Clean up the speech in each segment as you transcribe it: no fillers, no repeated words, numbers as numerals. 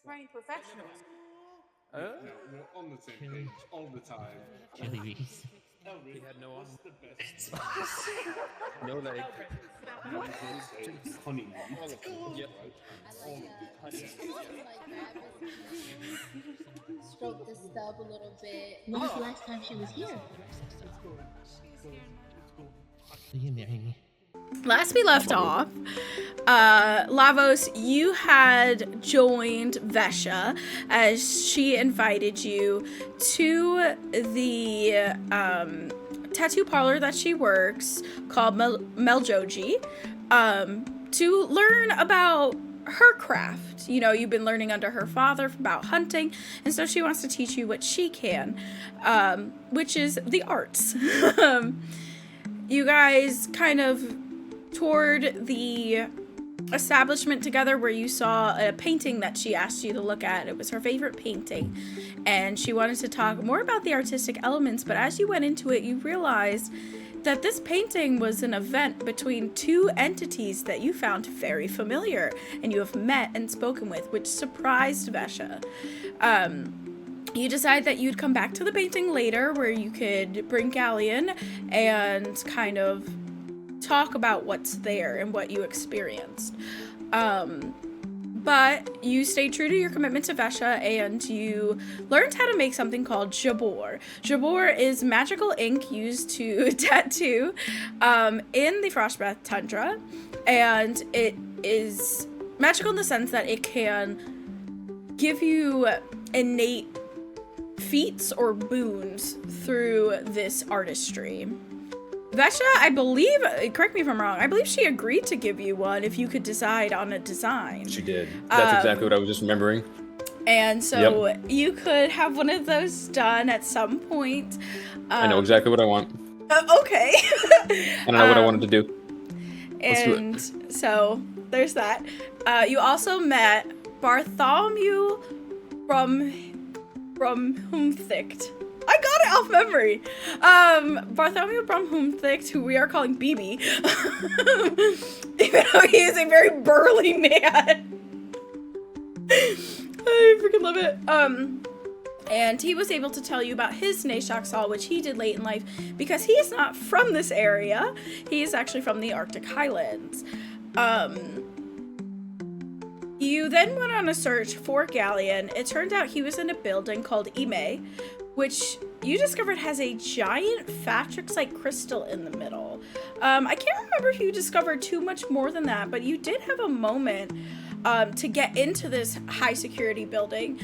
trained professionals. No, we're on the same page all the time. Chili bees. Elric, He had no what's arm. the best? No leg. Honey. All of them. Yep. All of it. Honey. Stroke the stub a little bit. When was the last time she was here? Last we left off, Lavos, you had joined Vesha as she invited you to the tattoo parlor that she works called Meljoji to learn about her craft. You know, you've been learning under her father about hunting, and so she wants to teach you what she can, which is the arts. You guys kind of toured the establishment together where you saw a painting that she asked you to look at. It was her favorite painting, and she wanted to talk more about the artistic elements, but as you went into it, you realized that this painting was an event between two entities that you found very familiar and you have met and spoken with, which surprised Vesha. You decide that you'd come back to the painting later where you could bring Galleon and kind of talk about what's there and what you experienced. But you stayed true to your commitment to Vesha and you learned how to make something called jabor. Jabor is magical ink used to tattoo in the Frostbreath Tundra, and it is magical in the sense that it can give you innate feats or boons through this artistry. Vesha, I believe, correct me if I'm wrong, I believe she agreed to give you one if you could decide on a design. She did. That's exactly what I was just remembering. And so you could have one of those done at some point. I know exactly what I want. Okay. I don't know what I wanted to do. Let's do And so there's that. You also met Bartholomew from Humthicht. I got it off memory. Bartholomew Brumhumthicht, who we are calling BB, even though he is a very burly man. I freaking love it. And he was able to tell you about his Nashok Saw, which he did late in life, because he is not from this area. He is actually from the Arctic Highlands. You then went on a search for Galleon. It turned out he was in a building called Ime, which you discovered has a giant Fatrix-like crystal in the middle. I can't remember if you discovered too much more than that, but you did have a moment to get into this high security building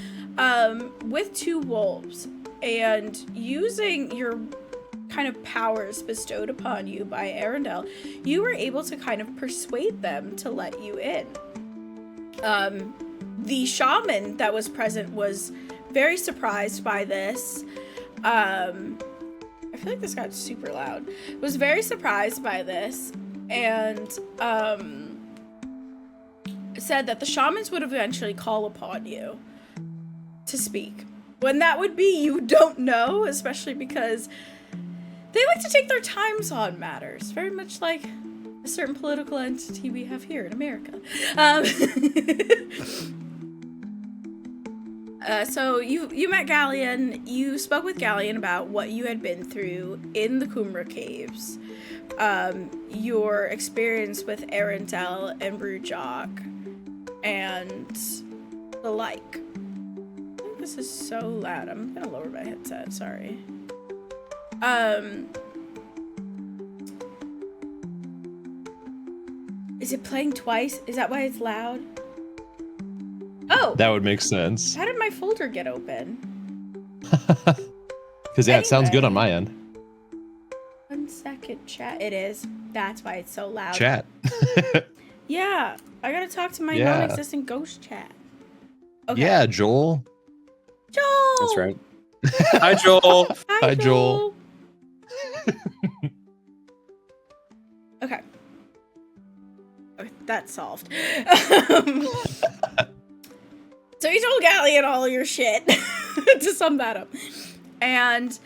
with two wolves, and using your kind of powers bestowed upon you by Arundel, you were able to kind of persuade them to let you in. The shaman that was present was very surprised by this. I feel like this got super loud. Was very surprised by this and said that the shamans would eventually call upon you to speak. When that would be, you don't know, especially because they like to take their times on matters, very much like a certain political entity we have here in America. So you met Galleon. You spoke with Galleon about what you had been through in the Kumra Caves, your experience with Arundel and Brujok, and the like. I think this is so loud. I'm gonna lower my headset. Sorry. Is it playing twice? Is that why it's loud? Oh! That would make sense. How did my folder get open? Because, yeah, it sounds good on my end. 1 second, chat. It is. That's why it's so loud. Chat. Yeah, I gotta talk to my Yeah. non-existent ghost chat. Okay. Yeah, Joel. Joel! That's right. Hi, Joel. Hi, Joel. Okay. Okay, that's solved. So you told Galleon all your shit, to sum that up. And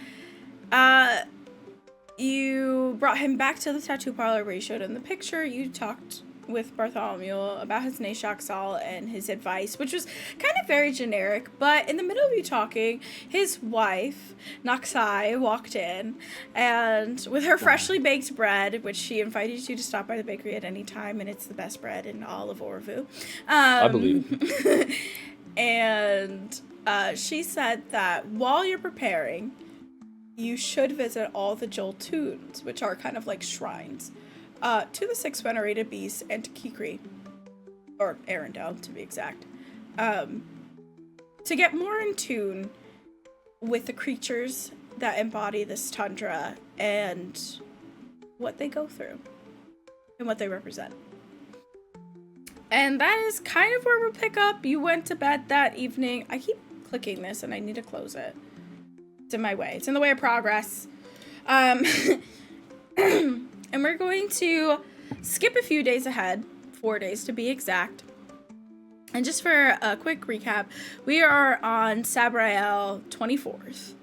you brought him back to the tattoo parlor where you showed him the picture. You talked with Bartholomew about his Nashak Sal and his advice, which was kind of very generic, but in the middle of you talking, his wife, Naksai, walked in, and with her freshly baked bread, which she invited you to stop by the bakery at any time, and it's the best bread in all of Orvu. I believe. And she said that while you're preparing, you should visit all the Joltoons, which are kind of like shrines, to the 6 venerated beasts and to Kikri, or Arendelle to be exact, to get more in tune with the creatures that embody this tundra and what they go through and what they represent. And that is kind of where we'll pick up. You went to bed that evening. I keep clicking this and I need to close it. It's in my way. It's in the way of progress. And we're going to skip a few days ahead, 4 days to be exact. And just for a quick recap, we are on Sabrael 24th.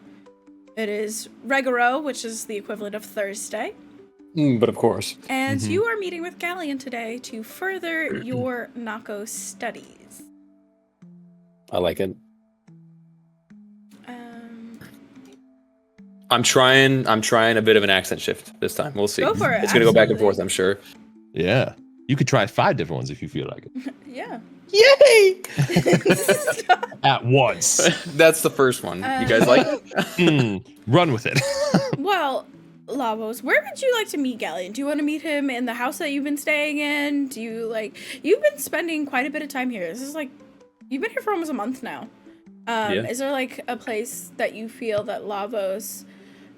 It is Regaro, which is the equivalent of Thursday. But of course. And you are meeting with Galleon today to further your Nako studies. I like it. I'm trying a bit of an accent shift this time. We'll see. Go for it. It's gonna go back and Absolutely. forth, I'm sure. Yeah. You could try 5 different ones if you feel like it. Yeah. Yay! At once. That's the first one. You guys like it? Run with it. Well, Lavos, where would you like to meet Galleon? Do you want to meet him in the house that you've been staying in? Do you you've been spending quite a bit of time here. This is you've been here for almost a month now. Yeah. Is there a place that you feel that Lavos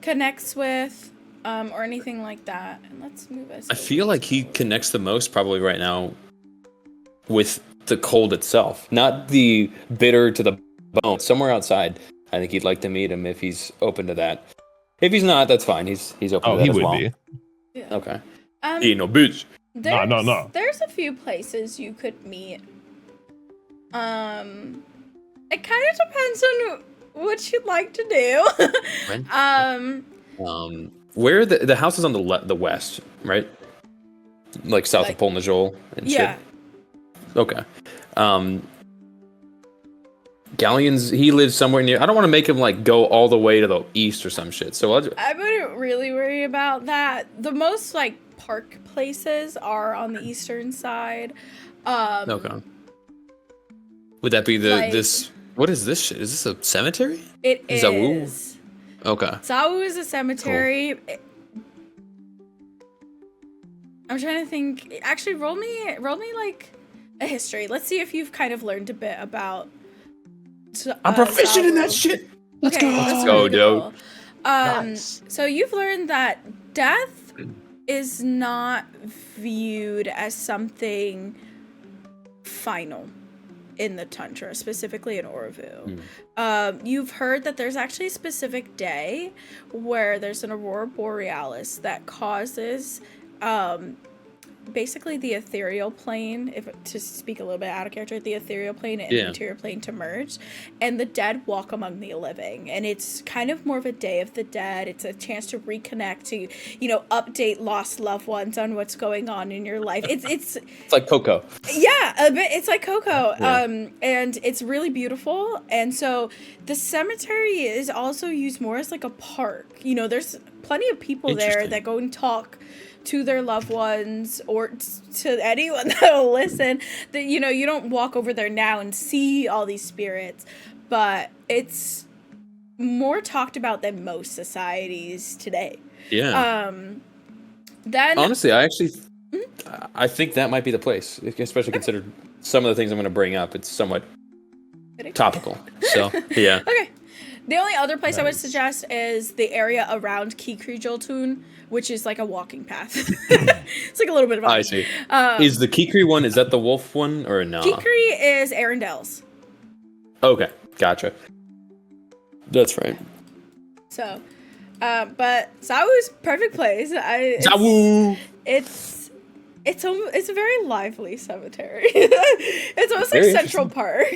connects with, or anything like that? And let's move us. I feel like he connects the most probably right now with the cold itself, not the bitter to the bone. Somewhere outside, I think he'd like to meet him if he's open to that. If he's not, that's fine. He's open to that He as would well. be. Yeah. Okay. He no bitch. No. There's a few places you could meet. It kind of depends on what you'd like to do. Where the house is on the west, right? Like south of Pol Najol and yeah. shit. Okay. Galleon's, he lives somewhere near. I don't want to make him go all the way to the east or some shit. So I wouldn't really worry about that. The most park places are on the eastern side. okay. Would that be this? What is this shit? Is this a cemetery? It is. Zawu? Okay. Zawu is a cemetery. Cool. I'm trying to think. Actually, roll me a history. Let's see if you've kind of learned a bit about. I'm proficient in Zawu. that shit. Let's Okay, go. that's Let's go, really dude. cool. Nice. So you've learned that death is not viewed as something final in the tundra, specifically in Orvu. You've heard that there's actually a specific day where there's an aurora borealis that causes basically the ethereal plane, if to speak a little bit out of character, the ethereal plane and the interior plane to merge, and the dead walk among the living. And it's kind of more of a day of the dead. It's a chance to reconnect, to update lost loved ones on what's going on in your life. It's like Coco. Yeah, a bit. It's like Coco. Yeah. And it's really beautiful. And so the cemetery is also used more as a park. There's plenty of people there Interesting. that go and talk to their loved ones or to anyone that'll listen. That you don't walk over there now and see all these spirits, but it's more talked about than most societies today. Yeah. Then Honestly, I think that might be the place, especially considered some of the things I'm going to bring up. It's somewhat topical. So, yeah. Okay. The only other place I would suggest is the area around Kikri Joltoon, which is a walking path. It's a little bit of a... I see. Is the Kikri one, is that the wolf one or no? Kikri is Arendelle's. Okay, gotcha. That's right. So, but Zawu's perfect place. Zawu! It's It's a very lively cemetery. It's almost like Very Central Park.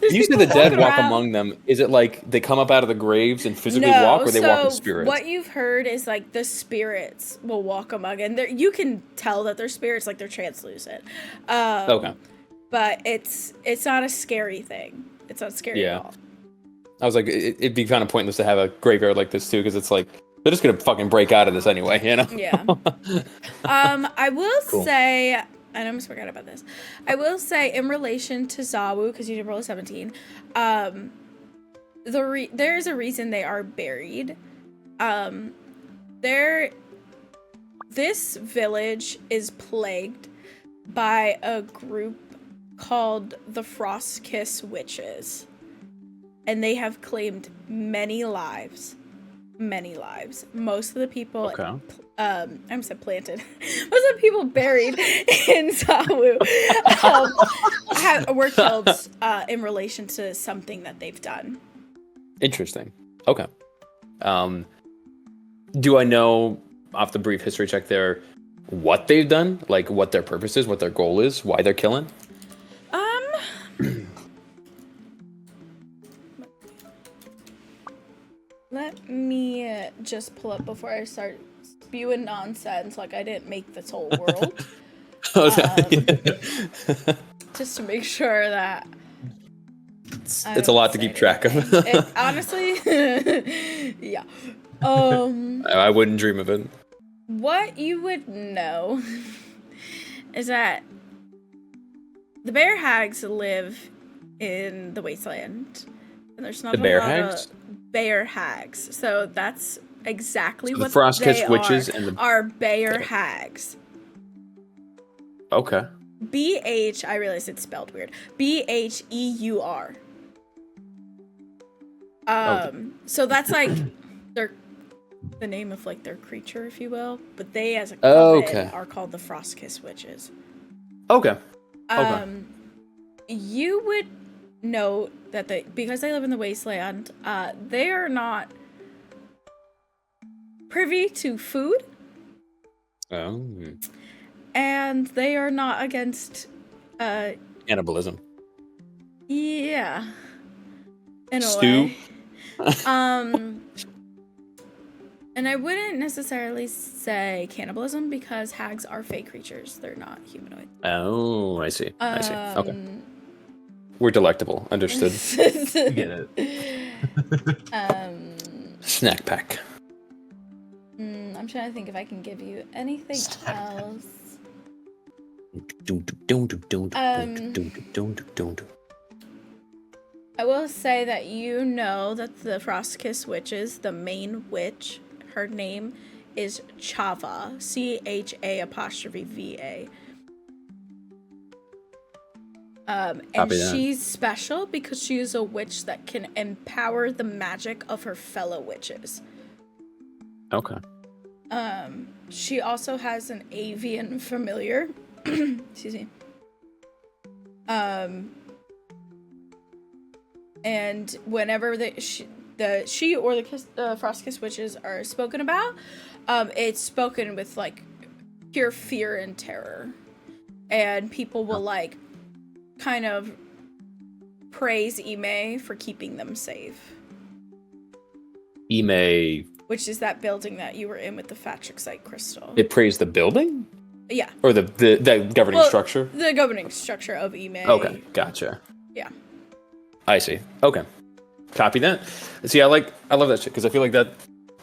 There's You said people the dead walking walk around. among them. Is it like they come up out of the graves and physically No, walk, or they walk so with spirits? what you've heard is like the spirits will walk among, and you can tell that they're spirits, like they're translucent. Okay. But it's not a scary thing. It's not scary Yeah. at all. I was like, it'd be kind of pointless to have a graveyard like this too, because it's like they're just gonna fucking break out of this anyway, you know? Yeah. I will Cool. say, and I almost forgot about this. I will say, in relation to Zawu, because you did roll a 17, there is a reason they are buried. This village is plagued by a group called the Frostkiss Witches, and they have claimed many lives. Most of the people, Okay. I said planted. Most of the people buried in Zawu were killed in relation to something that they've done. Interesting. Okay. Do I know off the brief history check there what they've done? Like what their purpose is, what their goal is, why they're killing? Let me just pull up before I start spewing nonsense like I didn't make this whole world. Just to make sure that it's a lot to keep track of. Honestly, yeah. I wouldn't dream of it. What you would know is that the bear hags live in the wasteland, and there's not The bear a lot hags? of bear hags. So that's exactly So what the Frostkiss they witches are. and the are bear hags. Okay. BH, I realize it's spelled weird. BHEUR. So that's like the name of like their creature, if you will. But they, as a coven, are called the Frostkiss Witches. Okay. You would note that because they live in the wasteland, they are not privy to food. Oh. And they are not against Cannibalism. Yeah. In a Stew? way. And I wouldn't necessarily say cannibalism because hags are fake creatures. They're not humanoid. Oh, I see. Okay. We're delectable. Understood. Get it. Snack pack. I'm trying to think if I can give you anything else. I will say that you know that the Frostkiss Witches, the main witch, her name is Chava, CHA''VA. And she's special because she is a witch that can empower the magic of her fellow witches. Okay. She also has an avian familiar. Excuse me. And whenever she or the Frostkiss Witches are spoken about, it's spoken with like pure fear and terror, and people will like kind of praise Ime for keeping them safe. Ime. Which is that building that you were in with the Fatrixite crystal. It praised the building? Yeah. Or the governing structure? The governing structure of Ime. Okay, gotcha. Yeah. I see. Okay. Copy that. See, I love that shit because I feel like that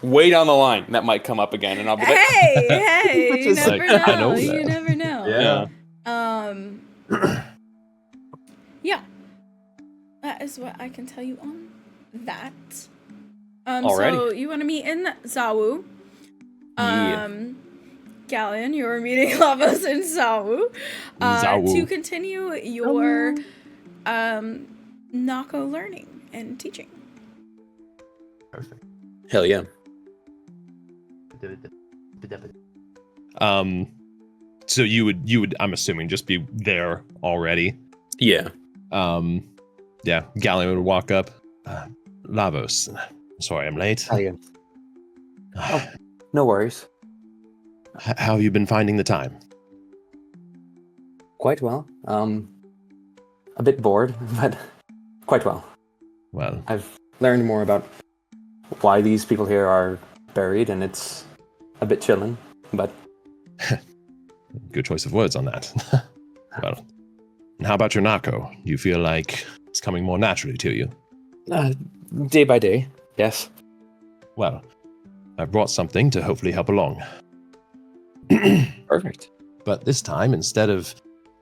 way down the line that might come up again, and I'll be like, hey, you Just never like, I know. know You that. never know. Yeah. Yeah. That is what I can tell you on that. Alrighty. So you want to meet in Zawu. Galleon, you are meeting Lavos in Zawu. Zawu. To continue your Nako learning and teaching. Perfect. hell yeah. So you would I'm assuming just be there already. Yeah. Yeah, Gallion would walk up. Lavos, sorry I'm late. Hell yeah. Oh, no worries. How have you been finding the time? Quite well. A bit bored, but quite well. Well, I've learned more about why these people here are buried, and it's a bit chilling, but... good choice of words on that. Well, and how about your Nako? Do you feel like it's coming more naturally to you? Day by day, yes. Well, I brought something to hopefully help along. Perfect. But this time, instead of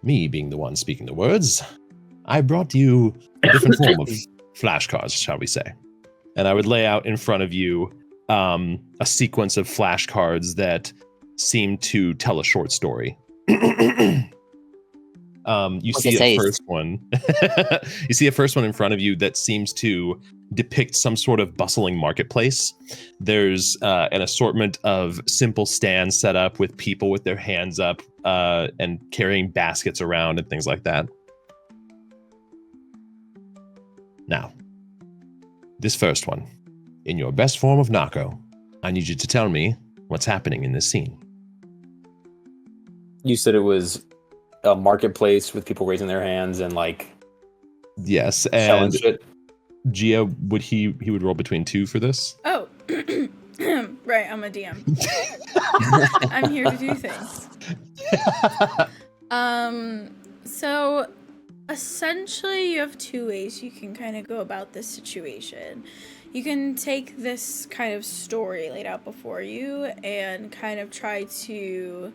me being the one speaking the words, I brought you a different form of flashcards, shall we say. And I would lay out in front of you a sequence of flashcards that seem to tell a short story. You see a first one. You see a first one in front of you that seems to depict some sort of bustling marketplace. There's an assortment of simple stands set up with people with their hands up and carrying baskets around and things like that. Now, this first one, in your best form of Nako, I need you to tell me what's happening in this scene. You said it was a marketplace with people raising their hands and like yes, selling and shit. Gia, would he would roll between 2 for this? Oh, right. I'm a DM. I'm here to do things. So essentially, you have 2 ways you can kind of go about this situation. You can take this kind of story laid out before you and kind of try to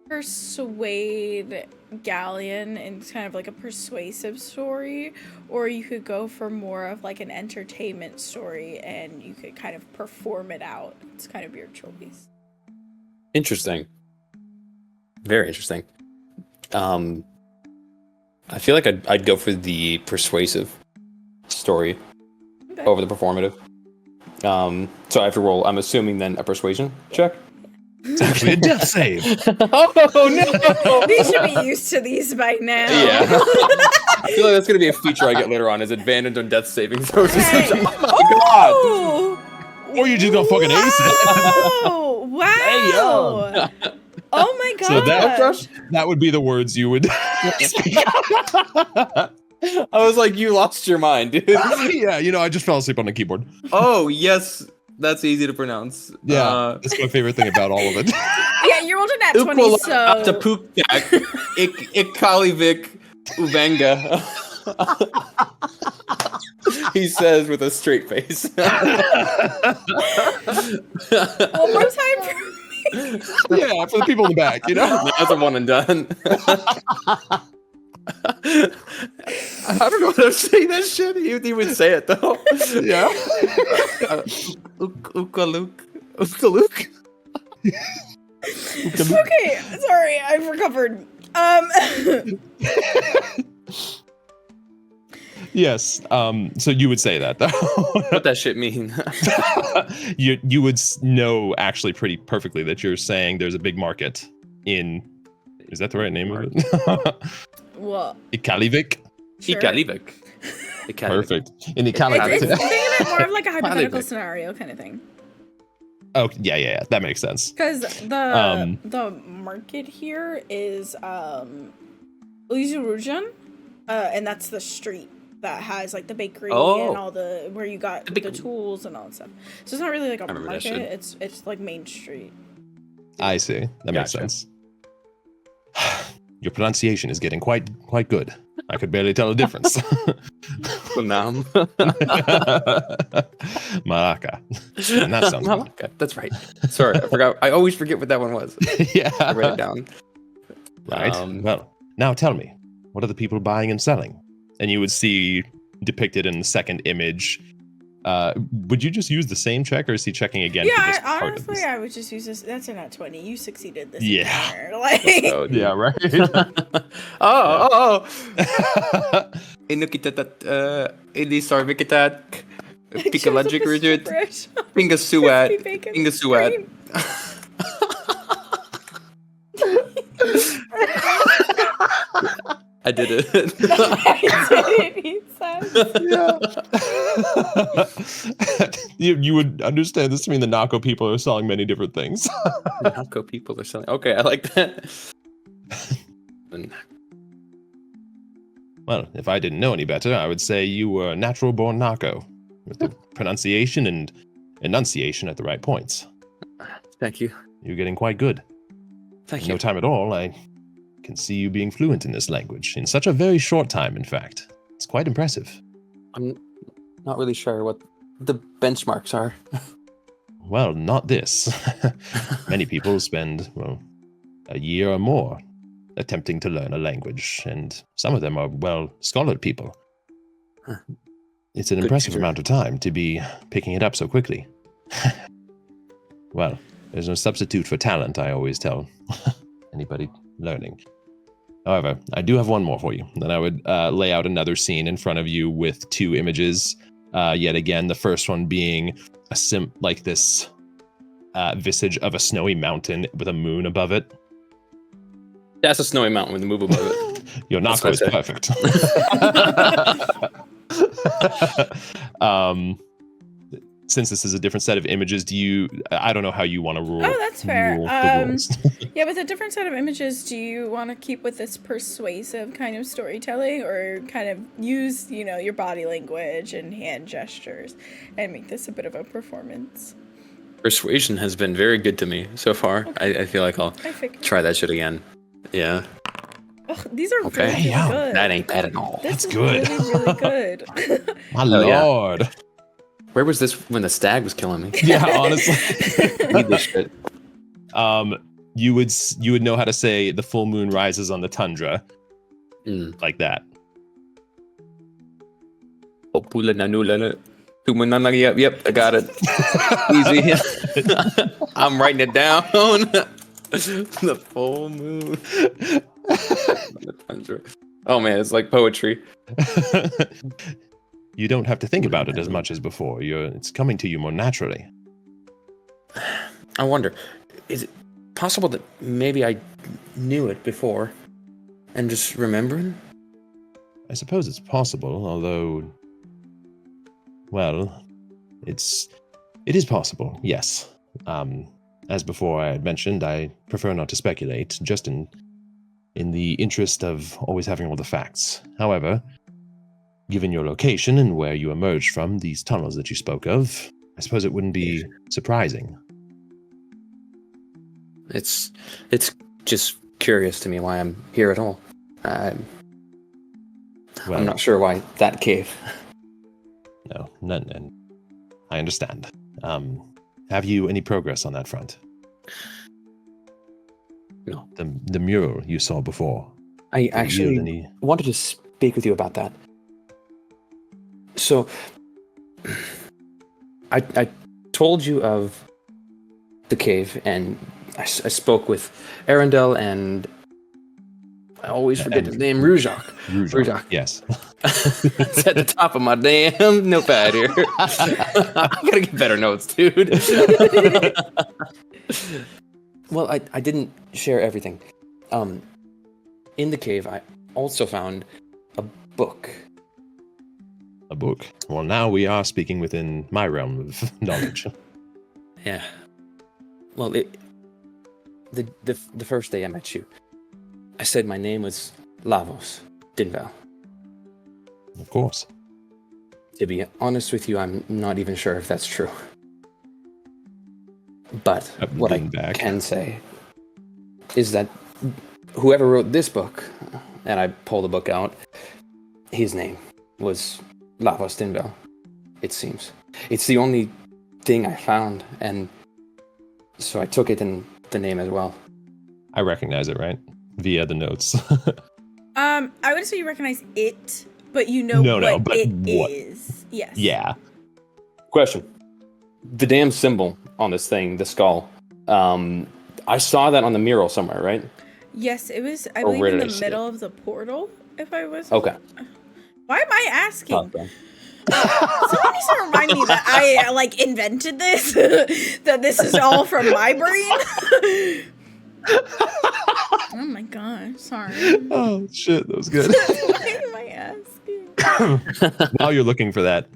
persuade Galleon in kind of like a persuasive story, or you could go for more of like an entertainment story and you could kind of perform it out. It's kind of your choice. Interesting. Very interesting. I feel like I'd go for the persuasive story over the performative. So I have to roll, I'm assuming then a persuasion check? It's actually a death save. Oh no! We should be used to these by now. Yeah. I feel like that's going to be a feature I get later on, is advantage on death saving throws. Hey. Oh my god! Or you just gonna fucking ace it. Oh, wow. Oh my god. So that would be the words you would speak. I was like, you lost your mind, dude. Yeah, I just fell asleep on the keyboard. Oh, yes. That's easy to pronounce. Yeah, that's my favorite thing about all of it. Yeah, you rolled a nat 20, so... Aptapukak, Ikalivik, Uvenga. He says with a straight face. One more time for me. Yeah, for the people in the back, That's a one and done. I don't know how to say that shit. He would say it though. Yeah. Ukaluk. Okay, sorry, I've recovered. Yes. So you would say that though. What that shit mean? You would know actually pretty perfectly that you're saying there's a big market in. Is that the right name of it? What? Ikalivik. Sure. Ikalivik. Perfect. In Ikalivik. Think of it more of like a hypothetical scenario kind of thing. Oh yeah. That makes sense. Because the market here is Lizurujan, and that's the street that has like the bakery and all the where you got the tools and all that stuff. So it's not really like a market. It's like Main Street. I see. That makes sense. Your pronunciation is getting quite good. I could barely tell the difference. Maraca. And that sounds good. That's right. Sorry, I forgot. I always forget what that one was. Yeah. I wrote it down. Right. Well, now tell me, what are the people buying and selling? And you would see depicted in the second image. Would you just use the same check, or is he checking again? Yeah, honestly, I would just use this. That's a nat 20. You succeeded this. Yeah. Like, yeah, right. Inukitatat, Ilisarvikitat, Pikalagic Rigid, Pingasuat, Pingasuat. I did it. I did it, he said. You would understand this to mean the Nako people are selling many different things. The Nako people are selling. Okay, I like that. Well, if I didn't know any better, I would say you were a natural-born Nako, with the pronunciation and enunciation at the right points. Thank you. You're getting quite good. Thank In you. no time at all, I can see you being fluent in this language. In such a very short time, in fact. It's quite impressive. I'm not really sure what the benchmarks are. Well, not this. Many people spend, well, a year or more attempting to learn a language, and some of them are well-scholared people. Huh. It's an Good impressive to hear. amount of time to be picking it up so quickly. Well, there's no substitute for talent, I always tell anybody learning. However, I do have one more for you. Then I would lay out another scene in front of you with two images. Yet again, the first one being like this visage of a snowy mountain with a moon above it. That's a snowy mountain with a move above it. Your That's Nako is what I perfect. Since this is a different set of images, I don't know how you want to rule. Oh, that's fair. rule the rules. Yeah, with a different set of images, do you want to keep with this persuasive kind of storytelling, or kind of use, your body language and hand gestures and make this a bit of a performance? Persuasion has been very good to me so far. Okay. I feel like I'll I figured. try that shit again. Yeah. Ugh, these are Okay. really, really Yeah, good. That ain't bad at all. This That's is good. really, really good. My Oh, yeah. lord. Where was this when the stag was killing me? Yeah, honestly. Need this shit. You would know how to say the full moon rises on the tundra like that. Yep, I got it. Easy. I'm writing it down. The full moon. Oh man, it's like poetry. You don't have to think about it as much as before. It's coming to you more naturally. I wonder, is it possible that maybe I knew it before and just remembering? I suppose it's possible, although, well, it is possible, yes. As before I had mentioned, I prefer not to speculate, just in the interest of always having all the facts. However, given your location and where you emerged from, these tunnels that you spoke of, I suppose it wouldn't be surprising. It's just curious to me why I'm here at all. I'm not sure why that cave. No, and I understand. Have you any progress on that front? No. The mural you saw before. I Did it actually yield any... wanted to speak with you about that. So, I told you of the cave, and I spoke with Arundel, and I always forget his name, Rujak. Rujak. Yes. It's at the top of my damn notepad here. I gotta get better notes, dude. Well, I didn't share everything. In the cave, I also found a book. A book. Well, now we are speaking within my realm of knowledge. Yeah. Well, the first day I met you, I said my name was Lavos, Dinvel. Of course. To be honest with you, I'm not even sure if that's true. But what I can say is that whoever wrote this book, and I pulled the book out, his name was Lavos Dinvel, it seems. It's the only thing I found, and so I took it in the name as well. I recognize it, right? Via the notes. I would say you recognize it, but you know what it is. Yes. Yeah. Question. The damn symbol on this thing, the skull, I saw that on the mural somewhere, right? Yes, it was, I Or where believe, in did I the see middle of the portal, if I was... Okay. Why am I asking? Okay. Someone needs to remind me that I, invented this? That this is all from my brain? Oh my gosh, sorry. Oh, shit. That was good. Why am I asking? While you're looking for that,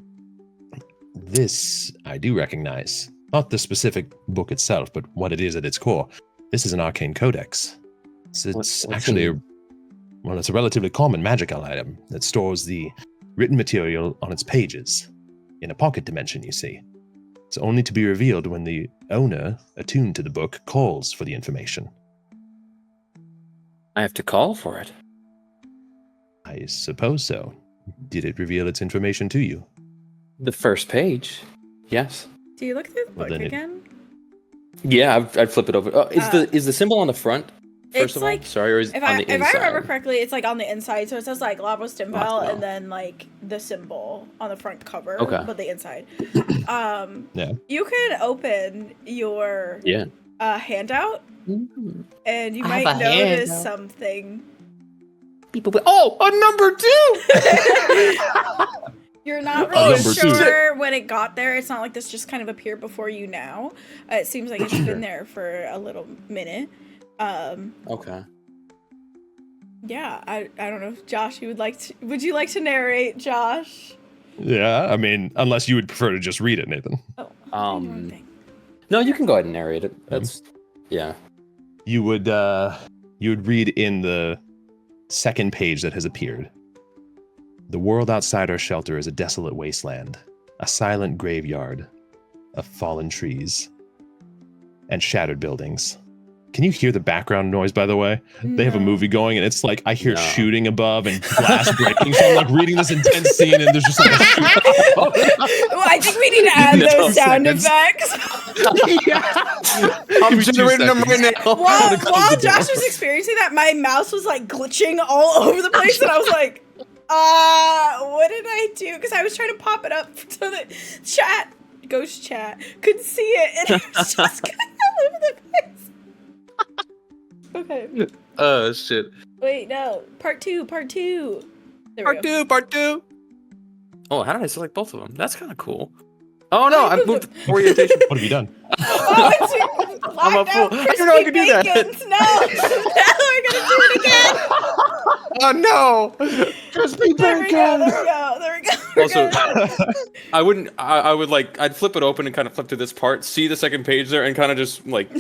this I do recognize. Not the specific book itself, but what it is at its core. This is an arcane codex. So it's actually it's a relatively common magical item that stores the written material on its pages in a pocket dimension, you see. It's only to be revealed when the owner, attuned to the book, calls for the information. I have to call for it. I suppose so. Did it reveal its information to you? The first page, yes. Do you look through the book again? Yeah, I'd flip it over. Is the symbol on the front? First of all, sorry, or is it on the inside? If I remember correctly, it's like on the inside, so it says like Lavos Dinvel and then like the symbol on the front cover, but the inside. You could open your handout, and you might notice something. People be, a number 2. You're not really sure when it got there. It's not like this just kind of appeared before you now. It seems like it's been there for a little minute. Okay. Yeah, I don't know if Josh, would you like to narrate, Josh? Yeah, I mean, unless you would prefer to just read it, Nathan. Oh, no, you can go ahead and narrate it. That's You would read in the second page that has appeared. The world outside our shelter is a desolate wasteland, a silent graveyard of fallen trees and shattered buildings. Can you hear the background noise, by the way? No. They have a movie going, and it's like I hear shooting above and glass breaking. So I'm like reading this intense scene, and there's just like a shoot. Well, I think we need to add those sound effects. I'm generating them right now. While Josh was experiencing that, my mouse was like glitching all over the place, and I was like, what did I do? Because I was trying to pop it up so that ghost chat could see it, and it was just going all over the place. Okay. Oh, shit. Wait, no. Part two. Part two. Oh, how did I select both of them? That's kind of cool. Oh, no, I moved orientation. What have you done? I'm a fool. I don't know I can do that. No, we're going to do it again. Oh, no. Crispy bacon. There we go. Also, I'd flip it open and kind of flip to this part, see the second page there, and kind of just like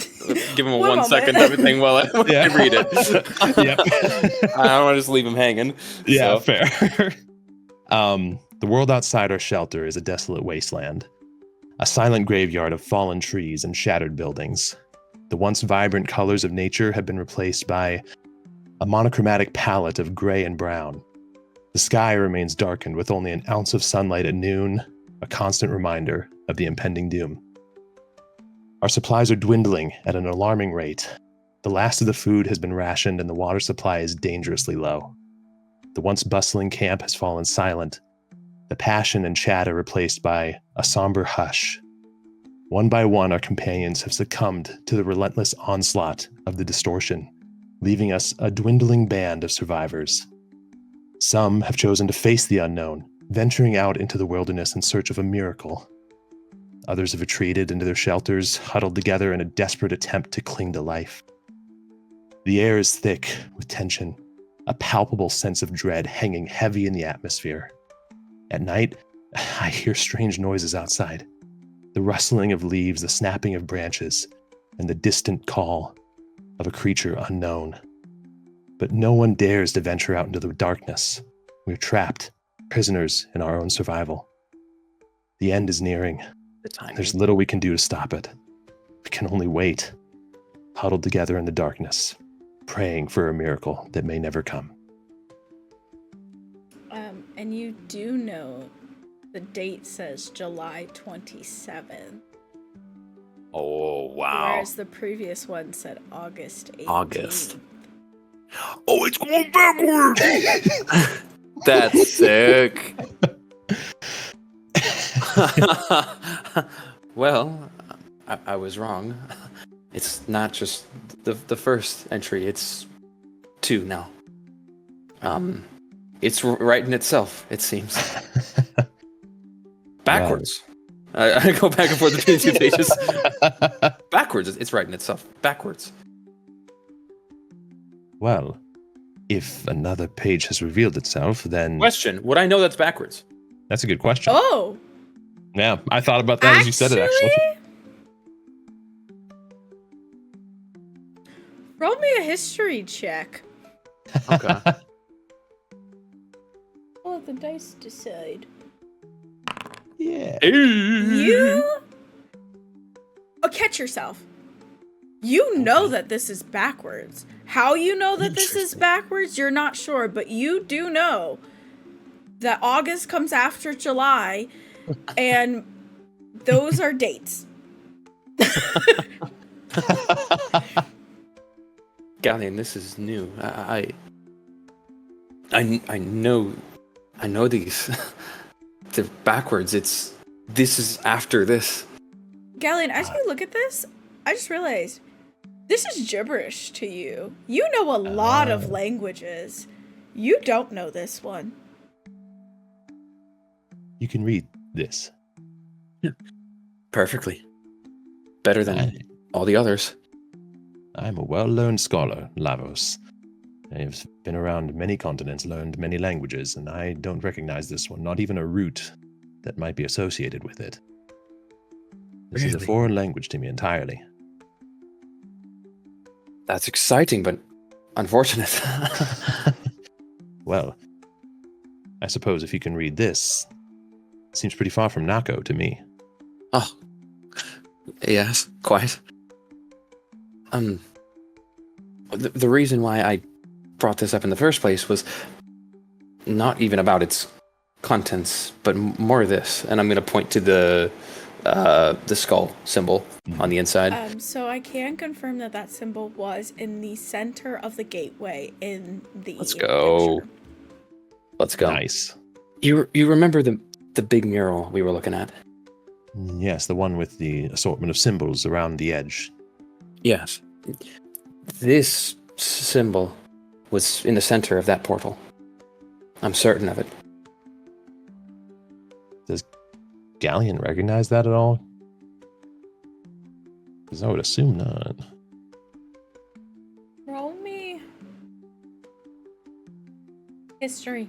give him a 1 second type of thing while I read it. Yep. I don't want to just leave him hanging. Yeah, fair. The world outside our shelter is a desolate wasteland, a silent graveyard of fallen trees and shattered buildings. The once vibrant colors of nature have been replaced by a monochromatic palette of gray and brown. The sky remains darkened with only an ounce of sunlight at noon, a constant reminder of the impending doom. Our supplies are dwindling at an alarming rate. The last of the food has been rationed and the water supply is dangerously low. The once bustling camp has fallen silent. The passion and chat are replaced by a somber hush. One by one, our companions have succumbed to the relentless onslaught of the distortion, leaving us a dwindling band of survivors. Some have chosen to face the unknown, venturing out into the wilderness in search of a miracle. Others have retreated into their shelters, huddled together in a desperate attempt to cling to life. The air is thick with tension, a palpable sense of dread hanging heavy in the atmosphere. At night, I hear strange noises outside. The rustling of leaves, the snapping of branches, and the distant call of a creature unknown. But no one dares to venture out into the darkness. We're trapped, prisoners in our own survival. The end is nearing. There's little we can do to stop it. We can only wait, huddled together in the darkness, praying for a miracle that may never come. And you do know the date says July 27th. Oh, wow. Whereas the previous one said August 18th. August. Oh, it's going backwards! That's sick. Well, I was wrong. It's not just the first entry, it's 2 now. It's right in itself, it seems. Backwards. I go back and forth between 2 pages. Backwards, it's right in itself. Backwards. Well, If another page has revealed itself, then Question: would I know that's backwards? that's a good question. Oh, Yeah, I thought about that as you said it, actually. Roll me a history check. Okay. I'll let the dice decide. Yeah. You catch yourself. You know that this is backwards. How you know that this is backwards, you're not sure, but you do know that August comes after July, and those are dates. Galleon, this is new. I know these. They're backwards. This is after this. Galleon, as you look at this, I just realized this is gibberish to you. You know a lot of languages. You don't know this one. You can read this. Perfectly. Better than all the others. I'm a well-learned scholar, Lavos. I've been around many continents, learned many languages, and I don't recognize this one, not even a root that might be associated with it. This is a foreign language to me entirely. That's exciting, but unfortunate. Well, I suppose if you can read this, it seems pretty far from Nako to me. Oh, yes, quite. The reason why I brought this up in the first place was not even about its contents, but more this. And I'm going to point to the skull symbol on the inside. So I can confirm that symbol was in the center of the gateway in the Let's go. picture. Let's go. Nice. You remember the big mural we were looking at? Yes, the one with the assortment of symbols around the edge. Yes. This symbol was in the center of that portal. I'm certain of it. Does Galleon recognize that at all? Because I would assume not. Roll me history.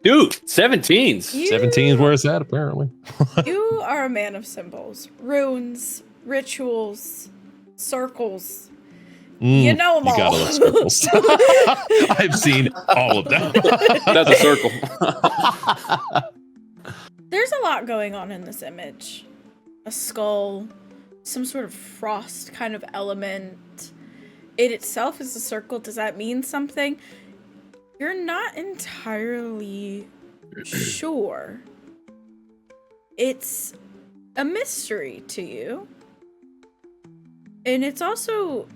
Dude, 17s. 17 is where it's at, apparently. You are a man of symbols, runes, rituals, circles. You know them all. You gotta love circles. I've seen all of them. That's a circle. There's a lot going on in this image. A skull, some sort of frost kind of element. It itself is a circle. Does that mean something? You're not entirely sure. It's a mystery to you. And it's also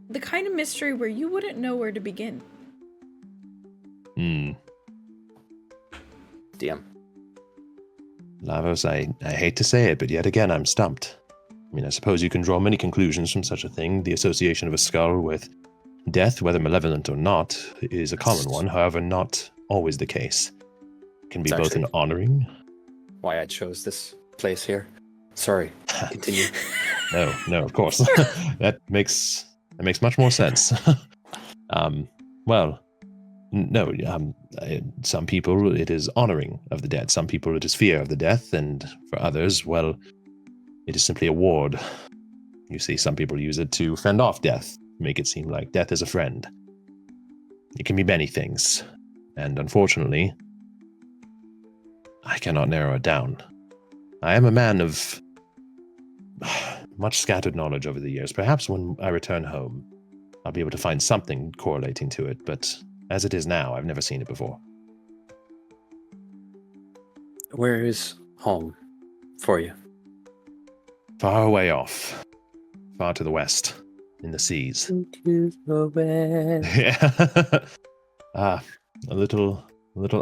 the kind of mystery where you wouldn't know where to begin. Damn. Lavos, I hate to say it, but yet again I'm stumped. I mean, I suppose you can draw many conclusions from such a thing. The association of a skull with death, whether malevolent or not, is a common one, however, not always the case. It can be It's both an actually honoring... why I chose this place here. Sorry. Continue. No, of course. That makes much more sense. Some people it is honoring of the dead. Some people it is fear of the death, and for others, well, it is simply a ward. You see, some people use it to fend off death, make it seem like death is a friend. It can be many things, and unfortunately, I cannot narrow it down. I am a man of much scattered knowledge over the years. Perhaps when I return home, I'll be able to find something correlating to it, but as it is now, I've never seen it before. Where is home for you? Far away off. Far to the west. In the seas. To the west. Yeah. A little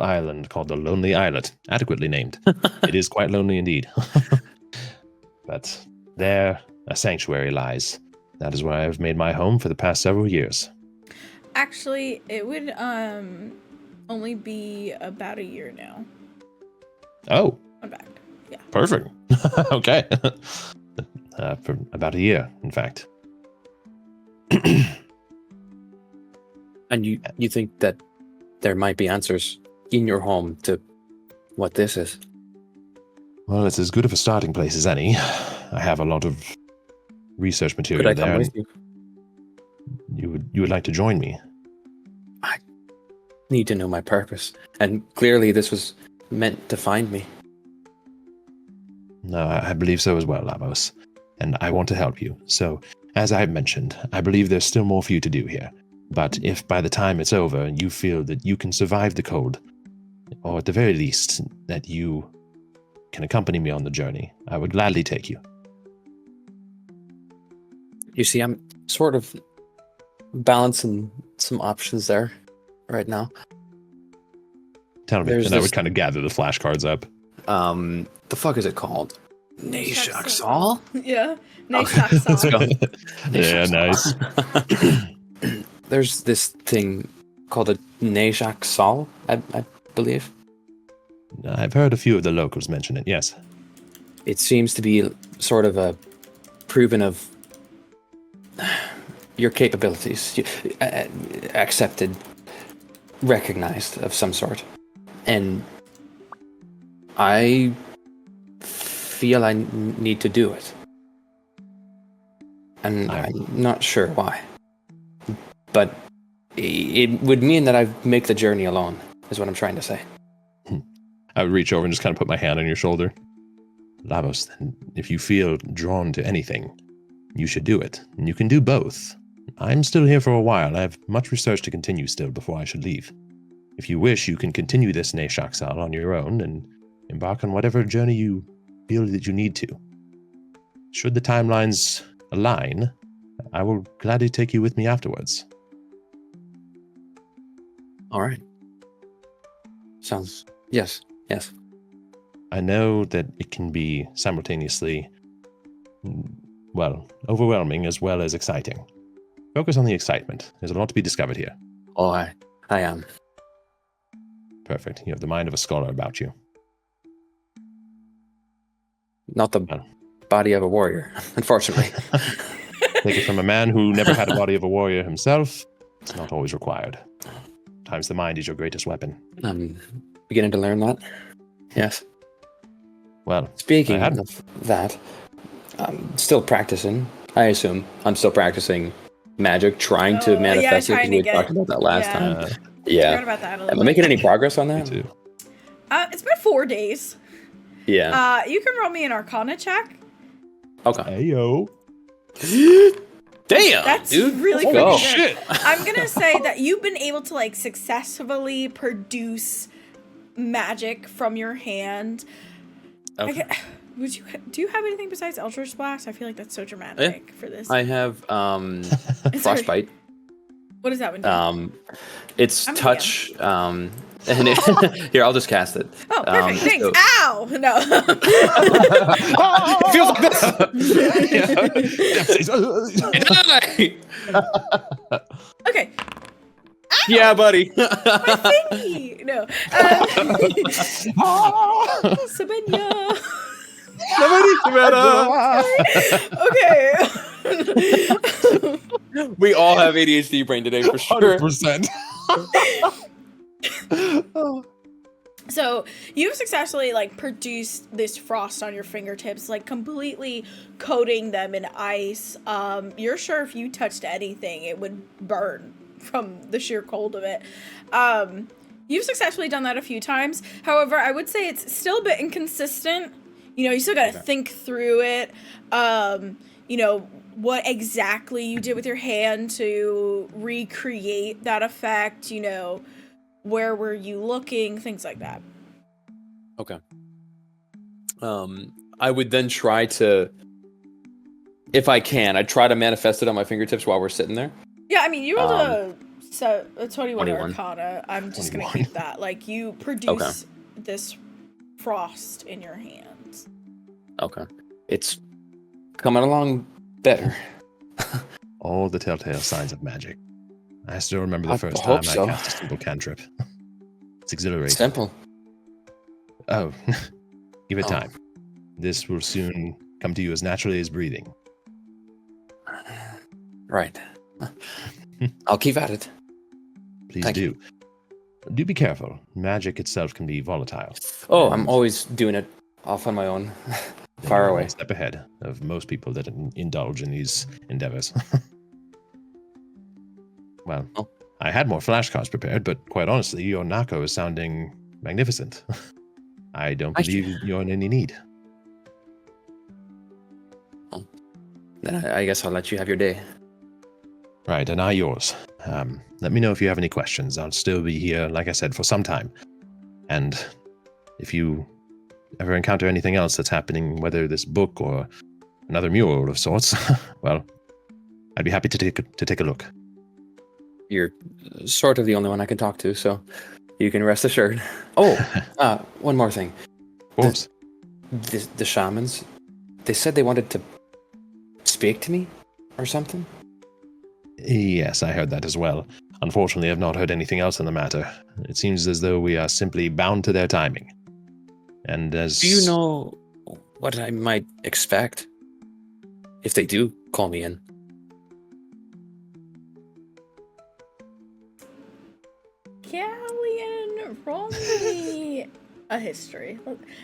island called the Lonely Islet. Adequately named. It is quite lonely indeed. But there, a sanctuary lies. That is where I have made my home for the past several years. Actually, it would only be about a year now. Oh. In fact, yeah. Perfect. Okay. For about a year, in fact. And you think that there might be answers in your home to what this is? Well, it's as good of a starting place as any. I have a lot of research material Could I there. come with you? You would like to join me? I need to know my purpose. And clearly this was meant to find me. No, I believe so as well, Lavos. And I want to help you. So, as I mentioned, I believe there's still more for you to do here. But if by the time it's over, you feel that you can survive the cold, or at the very least, that you can accompany me on the journey, I would gladly take you. You see, I'm sort of balancing some options there right now. Tell me, There's and I this- would kind of gather the flashcards up. The fuck is it called? Nashak-Sal? Yeah. Okay, Nice let's go. Yeah, nice. There's this thing called a Nashak-Sal, I believe. I've heard a few of the locals mention it, yes. It seems to be sort of a proven of your capabilities, accepted, recognized of some sort. And I feel I need to do it. And I'm not sure why. But it would mean that I make the journey alone, is what I'm trying to say. I would reach over and just kind of put my hand on your shoulder. Lavos, then, if you feel drawn to anything, you should do it. And you can do both. I'm still here for a while. I have much research to continue still before I should leave. If you wish, you can continue this Nashak-Sal on your own and embark on whatever journey you feel that you need to. Should the timelines align, I will gladly take you with me afterwards. All right. Sounds... Yes. I know that it can be simultaneously, well, overwhelming as well as exciting. Focus on the excitement. There's a lot to be discovered here. Oh, I am. Perfect. You have the mind of a scholar about you. Not the body of a warrior, unfortunately. Take it from a man who never had a body of a warrior himself. It's not always required. Sometimes the mind is your greatest weapon. I'm beginning to learn that. Yes. Well, Speaking of that, I'm still practicing. I assume I'm still practicing magic, trying to manifest it, because we talked about that last time. Forgot Yeah. about that a Am little I making bit. any progress on me that? too. It's been 4 days. Yeah. You can roll me an Arcana check. Okay. Hey, yo. Damn, That's dude. really Let's good. go. Shit. I'm gonna say that you've been able to like successfully produce magic from your hand. Okay. Do you have anything besides Eldritch Blast? I feel like that's so dramatic for this. I have frostbite. What does that one do? It's I'm a touch. And here, I'll just cast it. Oh, perfect. Thanks. so- Ow! No. It feels like this. Okay. Yeah, buddy. My thingy. No. Sabina. Okay. We all have ADHD brain today for sure. 100%. So you've successfully like produced this frost on your fingertips, like completely coating them in ice. You're sure if you touched anything, it would burn from the sheer cold of it. You've successfully done that a few times. However, I would say it's still a bit inconsistent. You know, you still got to think through it. You know, what exactly you did with your hand to recreate that effect, you know, where were you looking, things like that. Okay. I would then try to, if I can, I'd try to manifest it on my fingertips while we're sitting there. Yeah, I mean, you rolled a 21 21. Arcana. I'm just going to 21. keep that. Like, you produce this frost in your hands. Okay. It's coming along better. All the telltale signs of magic. I still remember the I first hope time so. I cast a simple cantrip. It's exhilarating. Simple. Oh, give it Oh. time. This will soon come to you as naturally as breathing. Right. I'll keep at it. Please Thank do. you. Do be careful. Magic itself can be volatile. Oh, I'm And always doing it off on my own. you're Far one away. step ahead of most people that indulge in these endeavors. Well, Oh. I had more flashcards prepared, but quite honestly, your Nako is sounding magnificent. I don't Thank you. believe you're in any need. Then I guess I'll let you have your day. Right, and I yours. Let me know if you have any questions. I'll still be here, like I said, for some time. And if you ever encounter anything else that's happening, whether this book or another mural of sorts, well, I'd be happy to take a look. You're sort of the only one I can talk to, so you can rest assured. Oh, one more thing. Of course. The shamans, they said they wanted to speak to me or something. Yes, I heard that as well. Unfortunately, I've not heard anything else in the matter. It seems as though we are simply bound to their timing. And as... Do you know what I might expect if they do call me in? Galleon, roll me a history.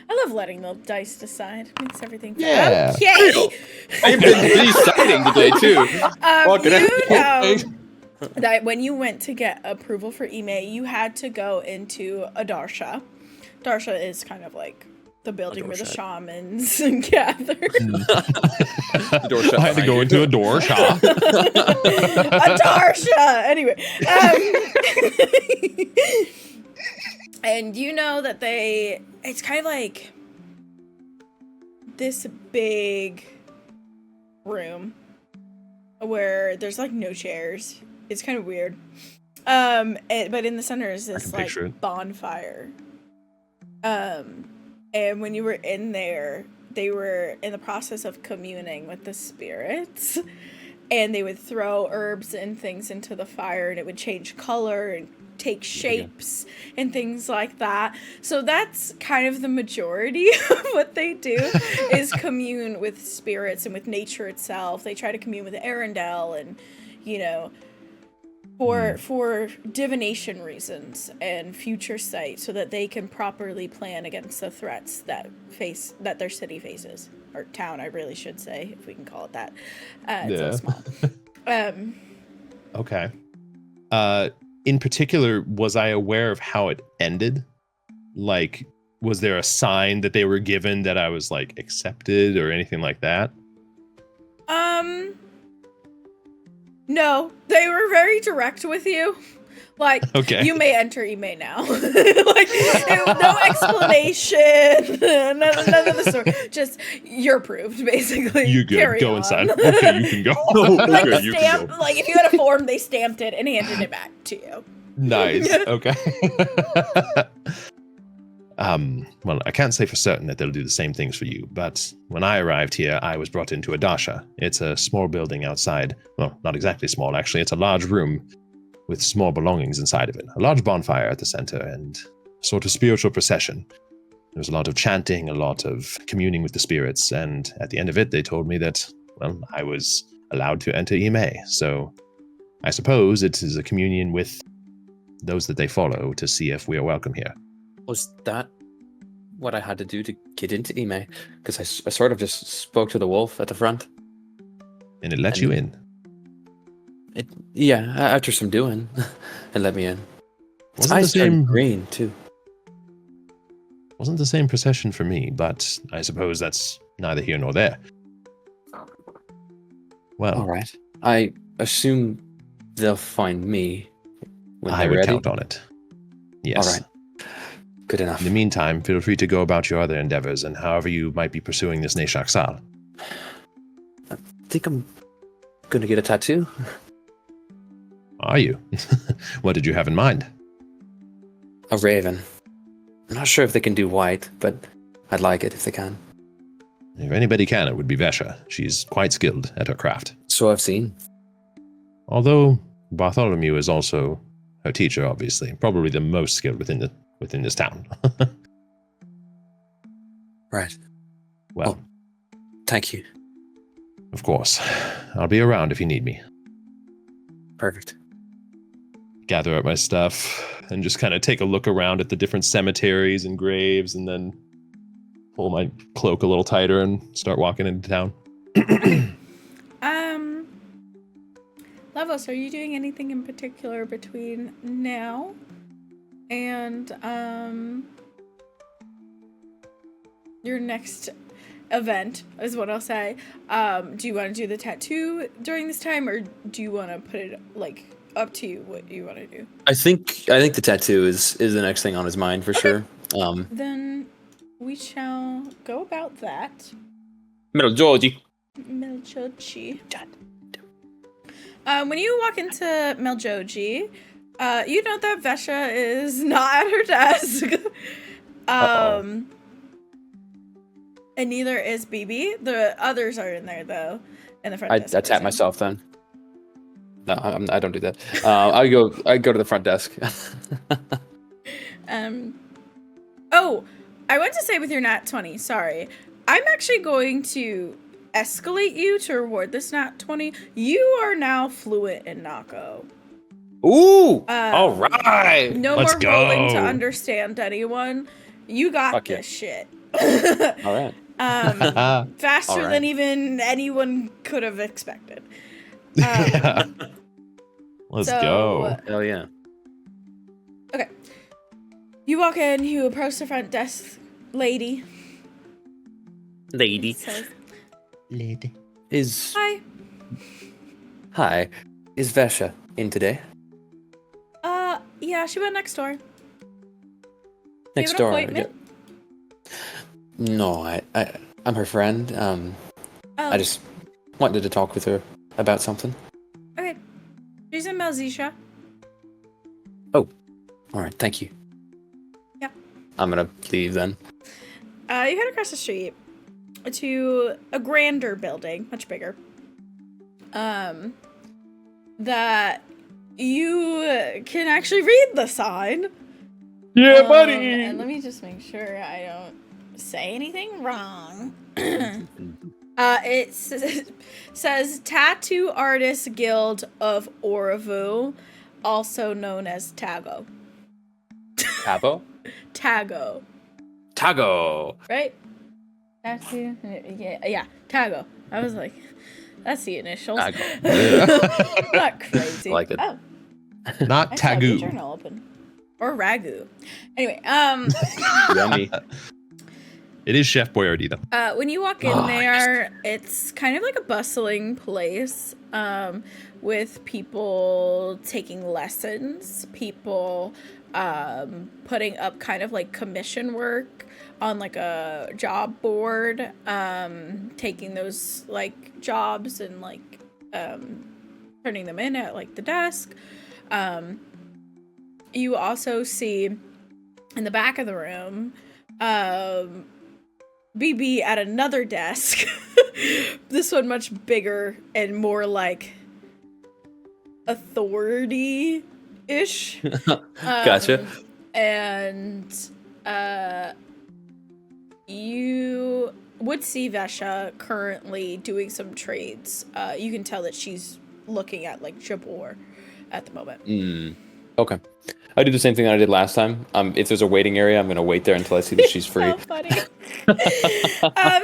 I love letting the dice decide. Makes everything fun. Yeah. Okay. I've been pretty exciting today too. You know that when you went to get approval for Ime, you had to go into a darsha. Darsha is kind of like the building where the shamans gather. I had to go into a door shop. A darsha! Anyway. And you know that it's kind of like this big room where there's like no chairs. It's kind of weird. But in the center is this like bonfire. And when you were in there, they were in the process of communing with the spirits, and they would throw herbs and things into the fire, and it would change color and take shapes and things like that. So that's kind of the majority of what they do is commune with spirits and with nature itself. They try to commune with Arendelle and, you know, for divination reasons and future sight, so that they can properly plan against the threats that their city faces, or town, I really should say, if we can call it that. It's so small. Okay. In particular, was I aware of how it ended? Like, was there a sign that they were given that I was like accepted or anything like that? No, they were very direct with you. Like, okay. You may enter, you may now. Like, no explanation, none of the sort. Just, you're approved, basically. You good. Carry go on. inside. Okay, you can go. Like, okay, the you stamp, can go. like, if you had a form, they stamped it and handed it back to you. Nice. Okay. Well, I can't say for certain that they'll do the same things for you, but when I arrived here, I was brought into a darsha. It's a small building outside. Well, not exactly small, actually. It's a large room with small belongings inside of it. A large bonfire at the center and a sort of spiritual procession. There was a lot of chanting, a lot of communing with the spirits, and at the end of it, they told me that, well, I was allowed to enter Ime. So I suppose it is a communion with those that they follow to see if we are welcome here. Was that what I had to do to get into Ime? Because I sort of just spoke to the wolf at the front. And it let you in. Yeah, after some doing, it let me in. Its Wasn't the eyes turned same green too. Wasn't the same procession for me, but I suppose that's neither here nor there. Well, All right. I assume they'll find me when I they're would ready. count on it. Yes. All right. Good enough. In the meantime, feel free to go about your other endeavors and however you might be pursuing this Neshak Sal. I think I'm going to get a tattoo. Are you? What did you have in mind? A raven. I'm not sure if they can do white, but I'd like it if they can. If anybody can, it would be Vesha. She's quite skilled at her craft. So I've seen. Although Bartholomew is also her teacher, obviously. Probably the most skilled within this town. Right. Perfect. Gather up my stuff and just kind of take a look around at the different cemeteries and graves, and then pull my cloak a little tighter and start walking into town. Lavos, are you doing anything in particular between now and your next event, is what I'll say? Do you want to do the tattoo during this time, or do you want to put it like up to you what you want to do? I think the tattoo is the next thing on his mind for sure. Then we shall go about that. Middle Georgie. Meljoji. When you walk into Meljoji, you know that Vesha is not at her desk. And neither is BB. The others are in there though, in the front desk. I tap myself then. No, I don't do that. I go to the front desk. Oh, I went to say with your nat 20. Sorry, I'm actually going to escalate you to reward this nat 20. You are now fluent in Nako. Ooh! All right. No Let's more go. rolling to understand anyone. You got Fuck this shit. All right. Faster All right. than even anyone could have expected. Yeah. Let's so- go. Hell yeah. Okay. You walk in, you approach the front desk lady. Lady. Says, Is hi. Hi. Is Vesha in today? Yeah, she went next door. Next you have an door. appointment? No, I'm her friend. Oh, I just wanted to talk with her about something. okay. She's in Melzisha. All right, thank you. Yeah. I'm gonna leave then. You head across the street to a grander building, much bigger. That you can actually read the sign. Yeah, And let me just make sure I don't say anything wrong. It says Tattoo Artist Guild of Oravu, also known as Tago. Tabo? Tago, Tago. right? Tattoo? Yeah, Tago. I was like, that's the initials. Tago. Not crazy. I like it. Oh, Not I saw the Tagu. journal open. Or Ragu. Anyway, Yummy. It is Chef Boyardee, though. when you walk in Oh, there, it's kind of like a bustling place, with people taking lessons, people putting up kind of like commission work on like a job board, taking those like jobs and like turning them in at like the desk. You also see in the back of the room, BB at another desk. This one much bigger and more like authority-ish. Gotcha. And you would see Vesha currently doing some trades. You can tell that she's looking at like Jabor at the moment. Okay. I do the same thing that I did last time. If there's a waiting area, I'm gonna wait there until I see that she's free. So funny.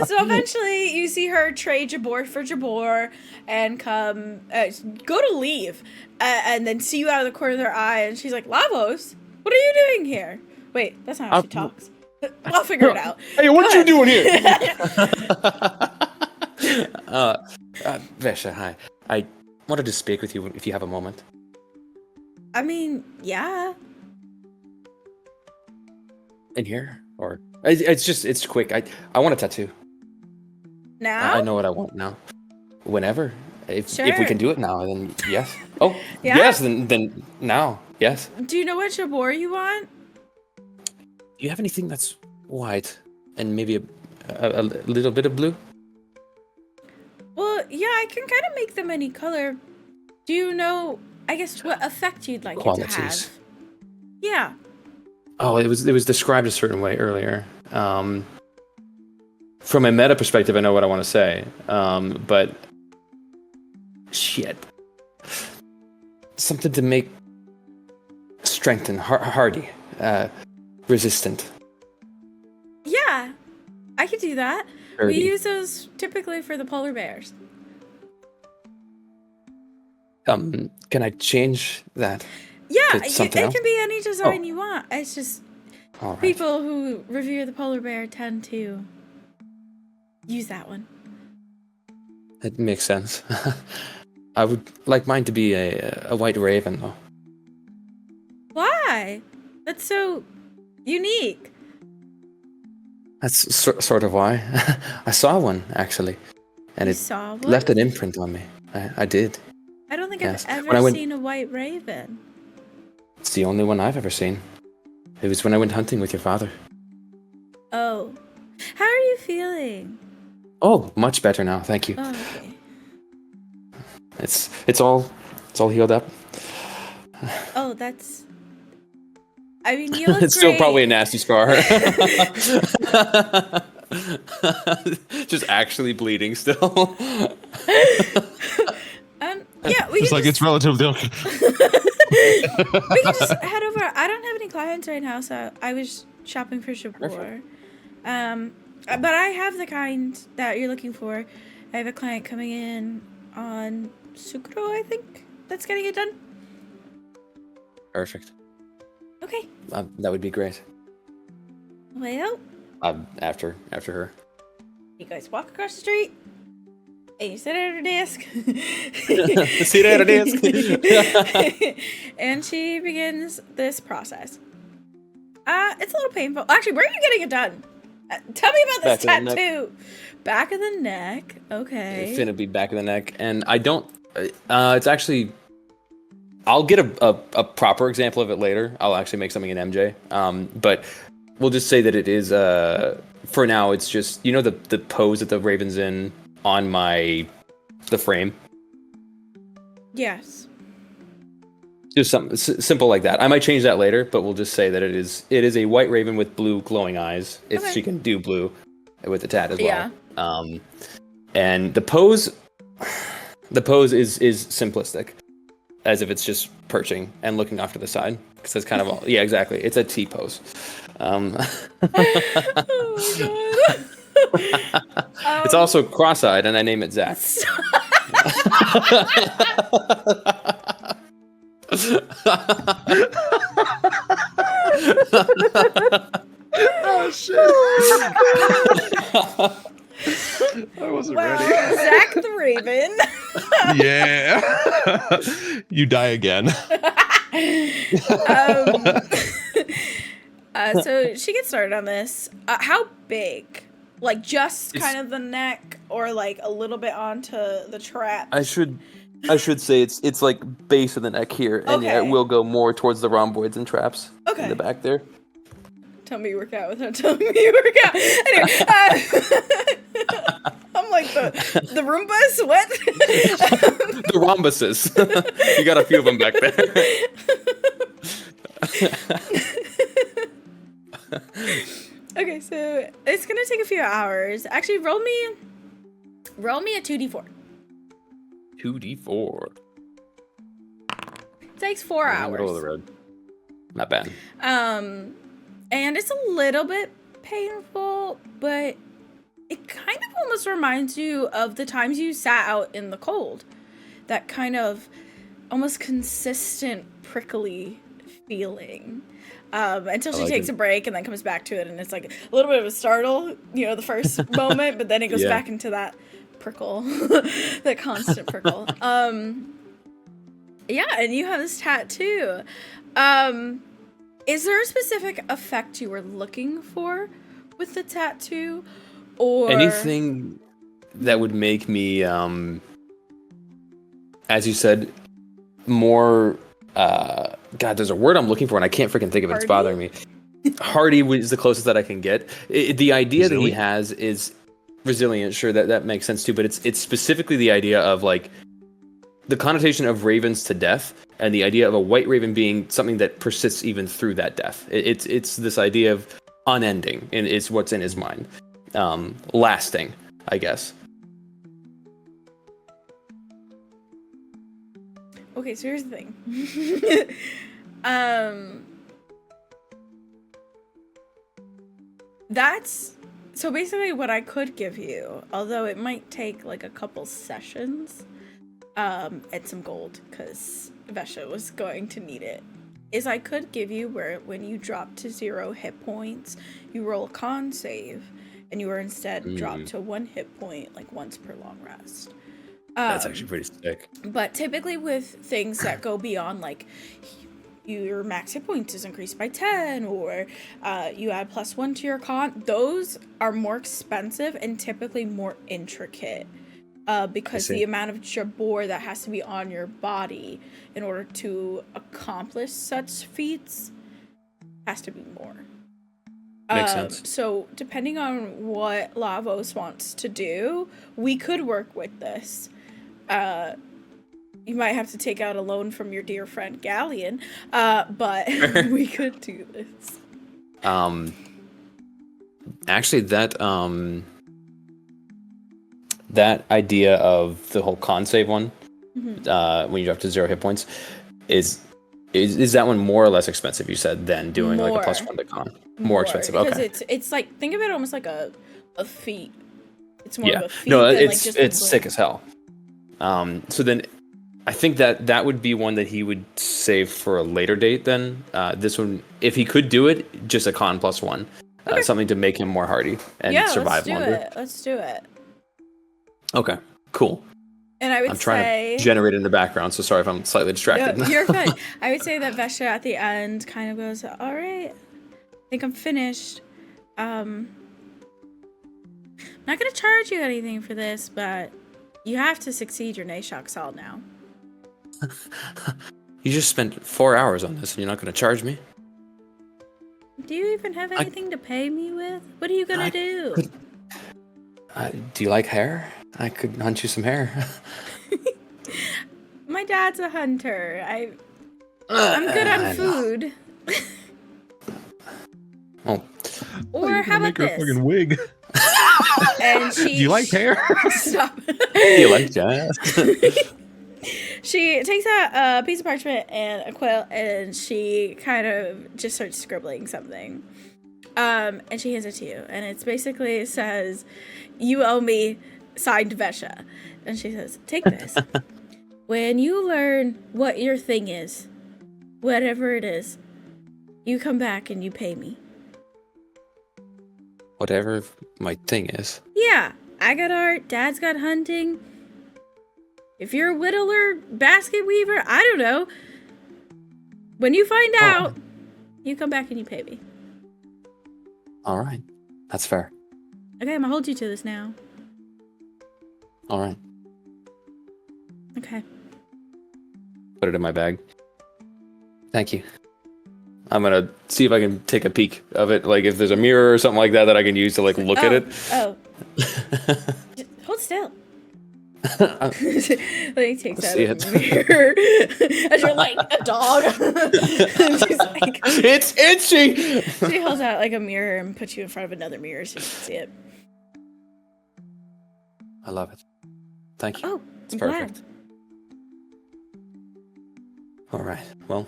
So eventually you see her trade Jabor for Jabor and go to leave and then see you out of the corner of their eye, and she's like, Lavos, what are you doing here? Wait, that's not how she talks. I'll figure it out. Hey, what Go you doing here? ahead. Vesha, hi. I wanted to speak with you if you have a moment. I mean, yeah. In here? Or it's quick. I want a tattoo. Now? I know what I want now. Whenever. If we Sure. can do it now, then yes. Oh, Yeah? yes, then now. Yes. Do you know what Jabor you want? Do you have anything that's white and maybe a little bit of blue? Well, yeah, I can kind of make them any color. Do you know, I guess, what effect you'd like it to Qualities. have? Yeah. Oh, it was described a certain way earlier. From a meta perspective, I know what I want to say. But shit. something to make strengthen, hardy, resistant. Yeah, I could do that. Hardy. We use those typically for the polar bears. Can I change that? Yeah, To something it else? can be any design you want. It's just All right. people who revere the polar bear tend to use that one. It makes sense. I would like mine to be a white raven, though. Why? That's so unique. That's sort of why. I saw one, actually. And You it saw one? left an imprint on me. I did. I don't think Yes. I've When I ever went- seen a white raven. It's the only one I've ever seen. It was when I went hunting with your father. Oh. How are you feeling? Oh, much better now, thank you. Oh, okay. It's all healed up. Oh, that's... I mean, you look It's still great. probably a nasty scar. Just actually bleeding still. Yeah, we It's can like it's relatively okay. we can just head over. I don't have any clients right now, so I was shopping for Shapur. Perfect. But I have the kind that you're looking for. I have a client coming in on Sukro, I think, that's getting it done. Perfect. Okay. That would be great. Well, After her. you guys walk across the street, and you sit at her desk. Sit at her desk. And she begins this process. It's a little painful. Actually, where are you getting it done? Tell me about this Back of the tattoo. Back of the neck. Okay. It's gonna be back of the neck, and I don't. It's actually. I'll get a proper example of it later. I'll actually make something in MJ. But we'll just say that it is. For now, it's just the pose that the raven's in on the frame. Yes. Just something simple like that. I might change that later, but we'll just say that it is a white raven with blue glowing eyes. If Okay. she can do blue with the tat as well. Yeah. And the pose is simplistic, as if it's just perching and looking off to the side, because that's kind of all. Yeah, exactly. It's a T pose. It's also cross-eyed, and I name it Zach. Oh shit! I wasn't ready. Zach the Raven. Yeah. You die again. So she gets started on this. How big? Like just kind of the neck, or like a little bit onto the trap? I should say it's like base of the neck here, and yeah, it Okay. will go more towards the rhomboids and traps Okay. in the back there. Tell me you work out without telling me you work out. Anyway, I'm like the Roombas. What? The rhombuses. You got a few of them back there. Okay, so it's gonna take a few hours. Actually, roll me a 2d4. 2d4. It takes 4 In the middle of the hours. road. Not bad. And it's a little bit painful, but it kind of almost reminds you of the times you sat out in the cold. That kind of almost consistent prickly feeling. Until she like takes it. a break and then comes back to it, and it's like a little bit of a startle, the first moment, but then it goes Yeah. back into that prickle, that constant prickle. Yeah, and you have this tattoo. Is there a specific effect you were looking for with the tattoo, or Anything that would make me, as you said, more. God, there's a word I'm looking for and I can't freaking think of it. It's Hardy? bothering me. Hardy is the closest that I can get. The idea that he Resilient? has is resilient. Sure, that makes sense too. But it's specifically the idea of like the connotation of ravens to death, and the idea of a white raven being something that persists even through that death. It's this idea of unending, and it's what's in his mind, lasting, I guess. Okay, so here's the thing. That's so basically what I could give you, although it might take like a couple sessions, and some gold, because Vesha was going to need it. Is I could give you where when you drop to 0 hit points, you roll a con save, and you are instead dropped to 1 hit point like once per long rest. That's actually pretty sick. But typically with things that go beyond like your max hit points is increased by 10, or you add +1 to your con, those are more expensive and typically more intricate. Because the amount of jabor that has to be on your body in order to accomplish such feats has to be more. Makes sense. So depending on what Lavos wants to do, we could work with this. You might have to take out a loan from your dear friend Galleon, but we could do this. Actually, that idea of the whole con save one, when you drop to 0 hit points, is that one more or less expensive? You said than doing like a +1 to con. More expensive. Because Okay. it's like, think of it almost like a feat. It's more of a feat. No, than it's like just it's sick as hell. So then, I think that would be one that he would save for a later date. Then this one, if he could do it, just a con +1, something to make him more hardy and survive longer. Let's do it. Okay, cool. And I would I'm trying say, to generate in the background, so sorry if I'm slightly distracted. no, you're fine. I would say that Vesha at the end kind of goes, all right, I think I'm finished. I'm not going to charge you anything for this, but you have to succeed your Nashok Sol now. You just spent 4 hours on this and you're not going to charge me? Do you even have anything to pay me with? What are you going to do? Do you like hair? I could hunt you some hair. My dad's a hunter. I'm good on food. Oh. Or how about make her a this? fucking wig. And she, Do you like hair? Stop. Do you like jazz? She takes out a piece of parchment and a quill, and she kind of just starts scribbling something. And she hands it to you, and it's basically says, "You owe me," signed Vesha. And she says, "Take this. When you learn what your thing is, whatever it is, you come back and you pay me." Whatever my thing is. Yeah, I got art, Dad's got hunting. If you're a whittler, basket weaver, I don't know. When you find out, you come back and you pay me. All right. That's fair. Okay, I'm gonna hold you to this now. All right. Okay. Put it in my bag. Thank you. I'm gonna see if I can take a peek of it. Like if there's a mirror or something like that I can use to like look at it. Oh. Just hold still. Like he takes out See a it. mirror as you're like a dog. And she's like, It's itchy. she holds out like a mirror and puts you in front of another mirror so you can see it. I love it. Thank you. Oh, It's I'm perfect. glad. All right. Well,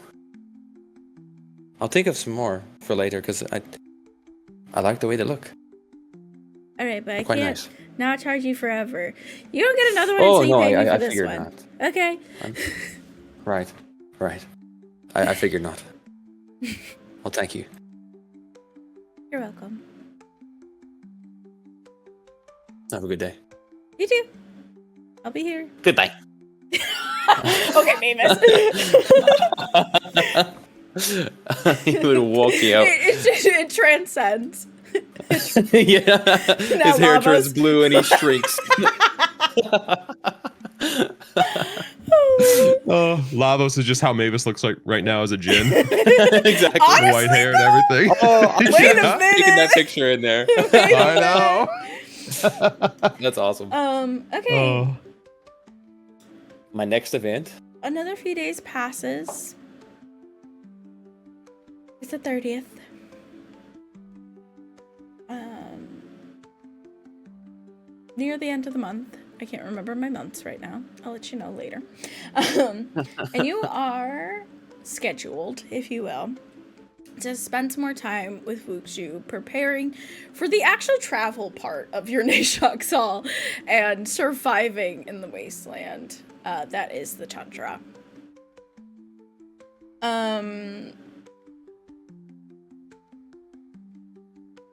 I'll think of some more for later because I like the way they look. All right, but I Quite can't nice. not charge you forever. You don't get another one Oh until no, you pay me I for this figured one. not. Okay. Right. I figured not. Well, thank you. You're welcome. Have a good day. You too. I'll be here. Goodbye. Okay, Mavis. He would walk you out. It transcends. Yeah. Now His hair Lavos. turns blue and he shrinks. Oh, Lavos is just how Mavis looks like right now as a djinn. Exactly. Honestly, White hair and everything. Oh, Wait a Yeah. minute. taking that picture in there. I know. That's awesome. Okay. Oh. My next event. Another few days passes. It's the 30th. Near the end of the month. I can't remember my months right now. I'll let you know later. And you are scheduled, if you will, to spend some more time with Wuxu preparing for the actual travel part of your Nashok and surviving in the wasteland. That is the tundra.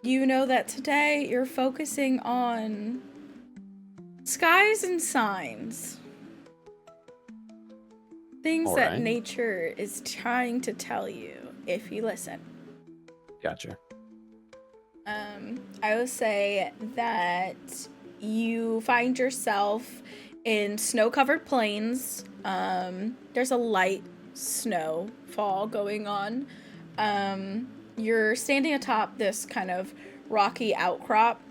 You know that today you're focusing on skies and signs. Things that nature is trying to tell you if you listen. Gotcha. I will say that you find yourself in snow-covered plains. There's a light snowfall going on. You're standing atop this kind of rocky outcrop,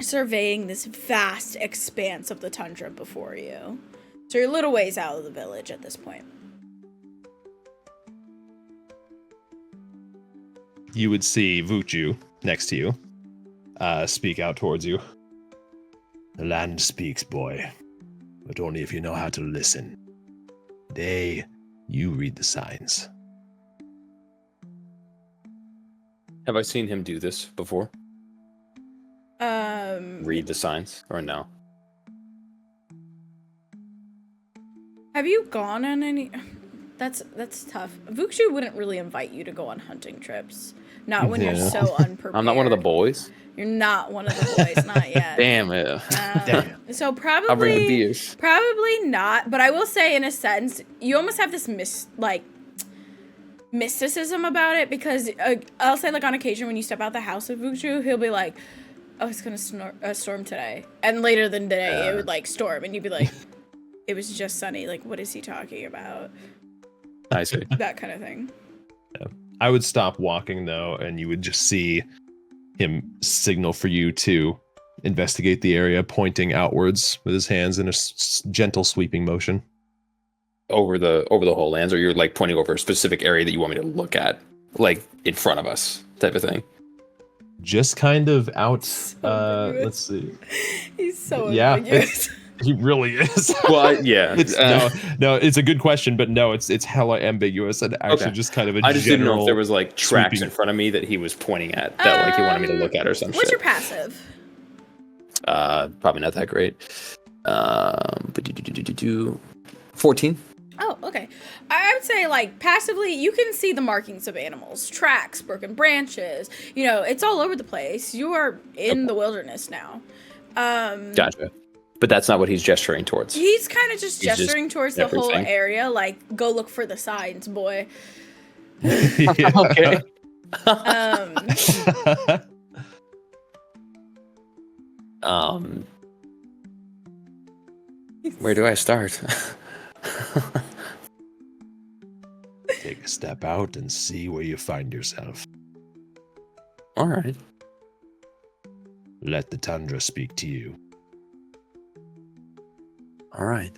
surveying this vast expanse of the tundra before you. So you're a little ways out of the village at this point. You would see Vuchu next to you, speak out towards you. The land speaks, boy, but only if you know how to listen. Today, you read the signs. Have I seen him do this before? Read the signs, or no? Have you gone on any... That's tough. Vuxu wouldn't really invite you to go on hunting trips. Not when you're so unprepared. I'm not one of the boys. You're not one of the boys, not yet. Damn it. So I'll bring the beers. probably not. But I will say, in a sense, you almost have this mysticism about it, because I'll say, like, on occasion when you step out the house with Vuxu, he'll be like, "Oh, it's gonna storm today," and later than today it would like storm, and you'd be like, "It was just sunny. Like, what is he talking about?" I see. That kind of thing. Yeah. I would stop walking, though, and you would just see him signal for you to investigate the area, pointing outwards with his hands in a gentle sweeping motion. Over the whole lands, or you're like pointing over a specific area that you want me to look at, like in front of us, type of thing? Just kind of out. So let's see. He's so ambiguous. He really is. Well, yeah. It's no. It's a good question, but no, it's hella ambiguous and actually just kind of a. I just didn't know if there was like tracks sweeping in front of me that he was pointing at that like he wanted me to look at or some shit. What's your passive? Probably not that great. 14. Oh, okay. I would say, like, passively, you can see the markings of animals, tracks, broken branches. You know, it's all over the place. You are in the wilderness now. Gotcha. But that's not what he's gesturing towards. He's kind of just gesturing towards the whole area, like, go look for the signs, boy. Okay. Where do I start? Take a step out and see where you find yourself. All right. Let the tundra speak to you. All right.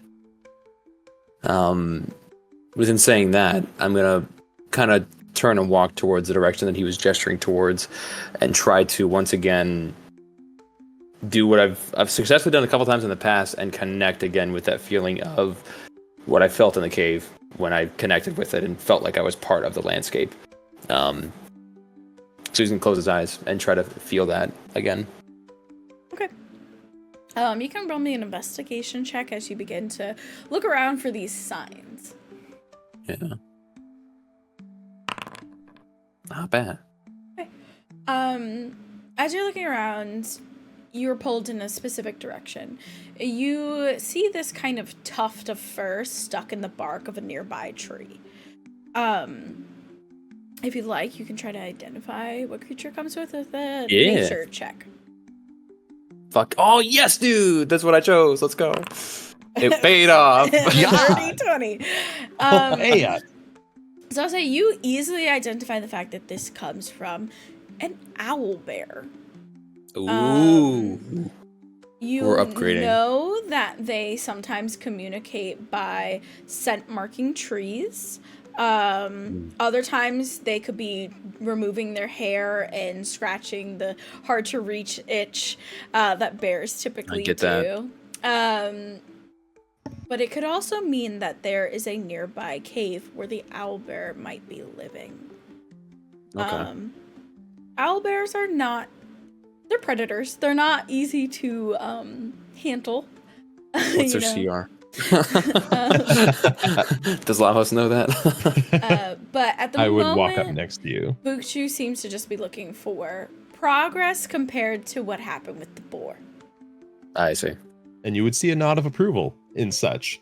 Within saying that, I'm gonna kind of turn and walk towards the direction that he was gesturing towards, and try to once again do what I've successfully done a couple times in the past, and connect again with that feeling of what I felt in the cave when I connected with it and felt like I was part of the landscape. So he's gonna close his eyes and try to feel that again. Okay. You can roll me an investigation check as you begin to look around for these signs. Yeah. Not bad. Okay. As you're looking around, you're pulled in a specific direction. You see this kind of tuft of fur stuck in the bark of a nearby tree. If you'd like, you can try to identify what creature comes with a nature check. Fuck. Oh, yes, dude. That's what I chose. Let's go. It paid off. 30-20. Hey, So I'll say you easily identify the fact that this comes from an owl bear. Ooh. You We're upgrading. know that they sometimes communicate by scent marking trees. Other times they could be removing their hair and scratching the hard to reach itch that bears typically I get do. But it could also mean that there is a nearby cave where the owlbear might be living. Okay. Owlbears are not, they're predators. They're not easy to handle. What's you their know? CR? Does Lavos know that? But at the I would moment, walk up next to you. Bookchu seems to just be looking for progress compared to what happened with the boar. I see. And you would see a nod of approval in such.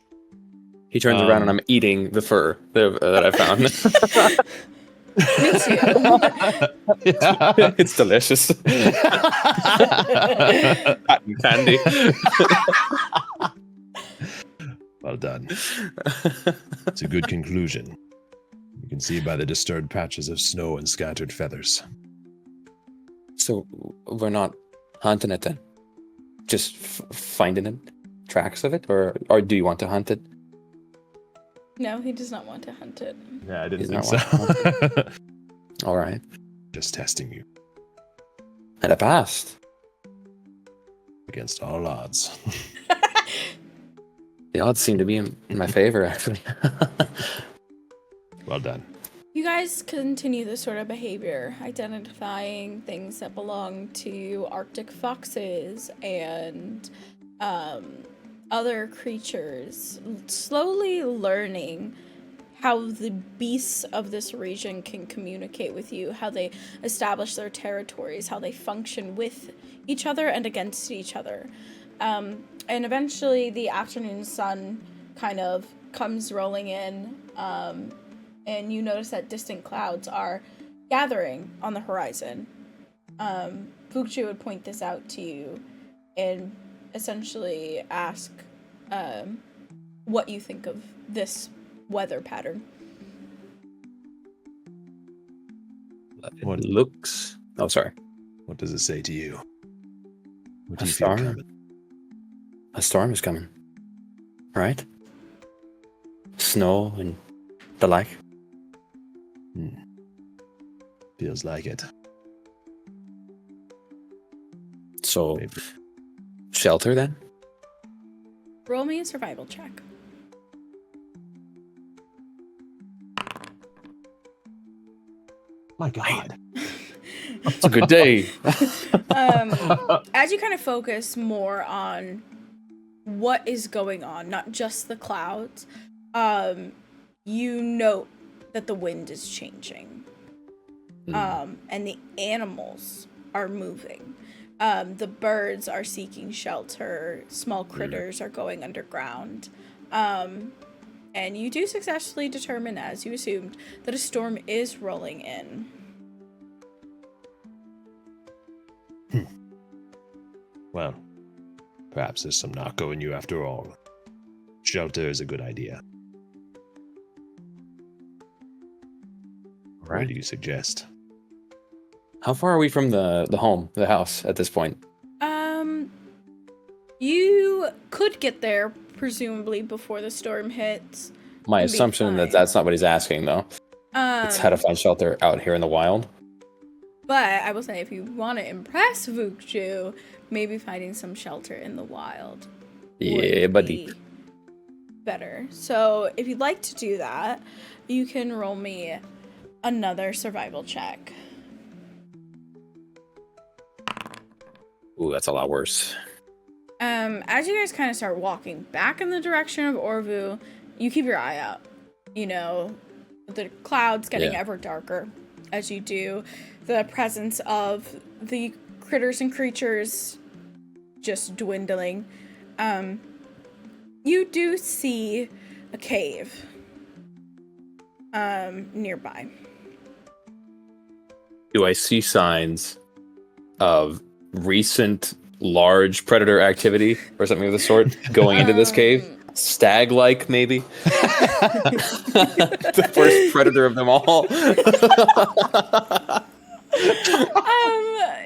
He turns around and I'm eating the fur that I found. Me too. It's delicious. Cotton candy. Well done. It's a good conclusion. You can see by the disturbed patches of snow and scattered feathers. So we're not hunting it then? Just finding it? Tracks of it? Or do you want to hunt it? No, he does not want to hunt it. Yeah, I didn't He's think not so. All right. Just testing you And I passed. against all odds. The odds seem to be in my favor, actually. Well done. You guys continue this sort of behavior, identifying things that belong to Arctic foxes and other creatures, slowly learning how the beasts of this region can communicate with you, how they establish their territories, how they function with each other and against each other. And eventually the afternoon sun kind of comes rolling in, and you notice that distant clouds are gathering on the horizon. Bookchu would point this out to you and essentially ask what you think of this weather pattern. What looks... Oh, sorry. What does it say to you? What do A you feel storm? coming? A storm is coming. Right? Snow and the like. Feels like it. So, Maybe. shelter then? Roll me a survival check. My God. It's a good day. As you kind of focus more on what is going on, not just the clouds, you note that the wind is changing. And the animals are moving. The birds are seeking shelter. Small critters are going underground. And you do successfully determine, as you assumed, that a storm is rolling in. Well, perhaps there's some Nako in you after all. Shelter is a good idea. What do you suggest? How far are we from the house at this point? You could get there, presumably, before the storm hits. My and be assumption that fine. that's not what he's asking, though. It's how to find shelter out here in the wild. But I will say, if you want to impress Vukju, maybe finding some shelter in the wild Yeah, would buddy. be better. So if you'd like to do that, you can roll me another survival check. Ooh, that's a lot worse. As you guys kind of start walking back in the direction of Orvu, you keep your eye out. You know, the clouds getting ever darker as you do. The presence of the critters and creatures just dwindling. You do see a cave nearby. Do I see signs of recent large predator activity or something of the sort going into this cave? Stag-like, maybe? The first predator of them all.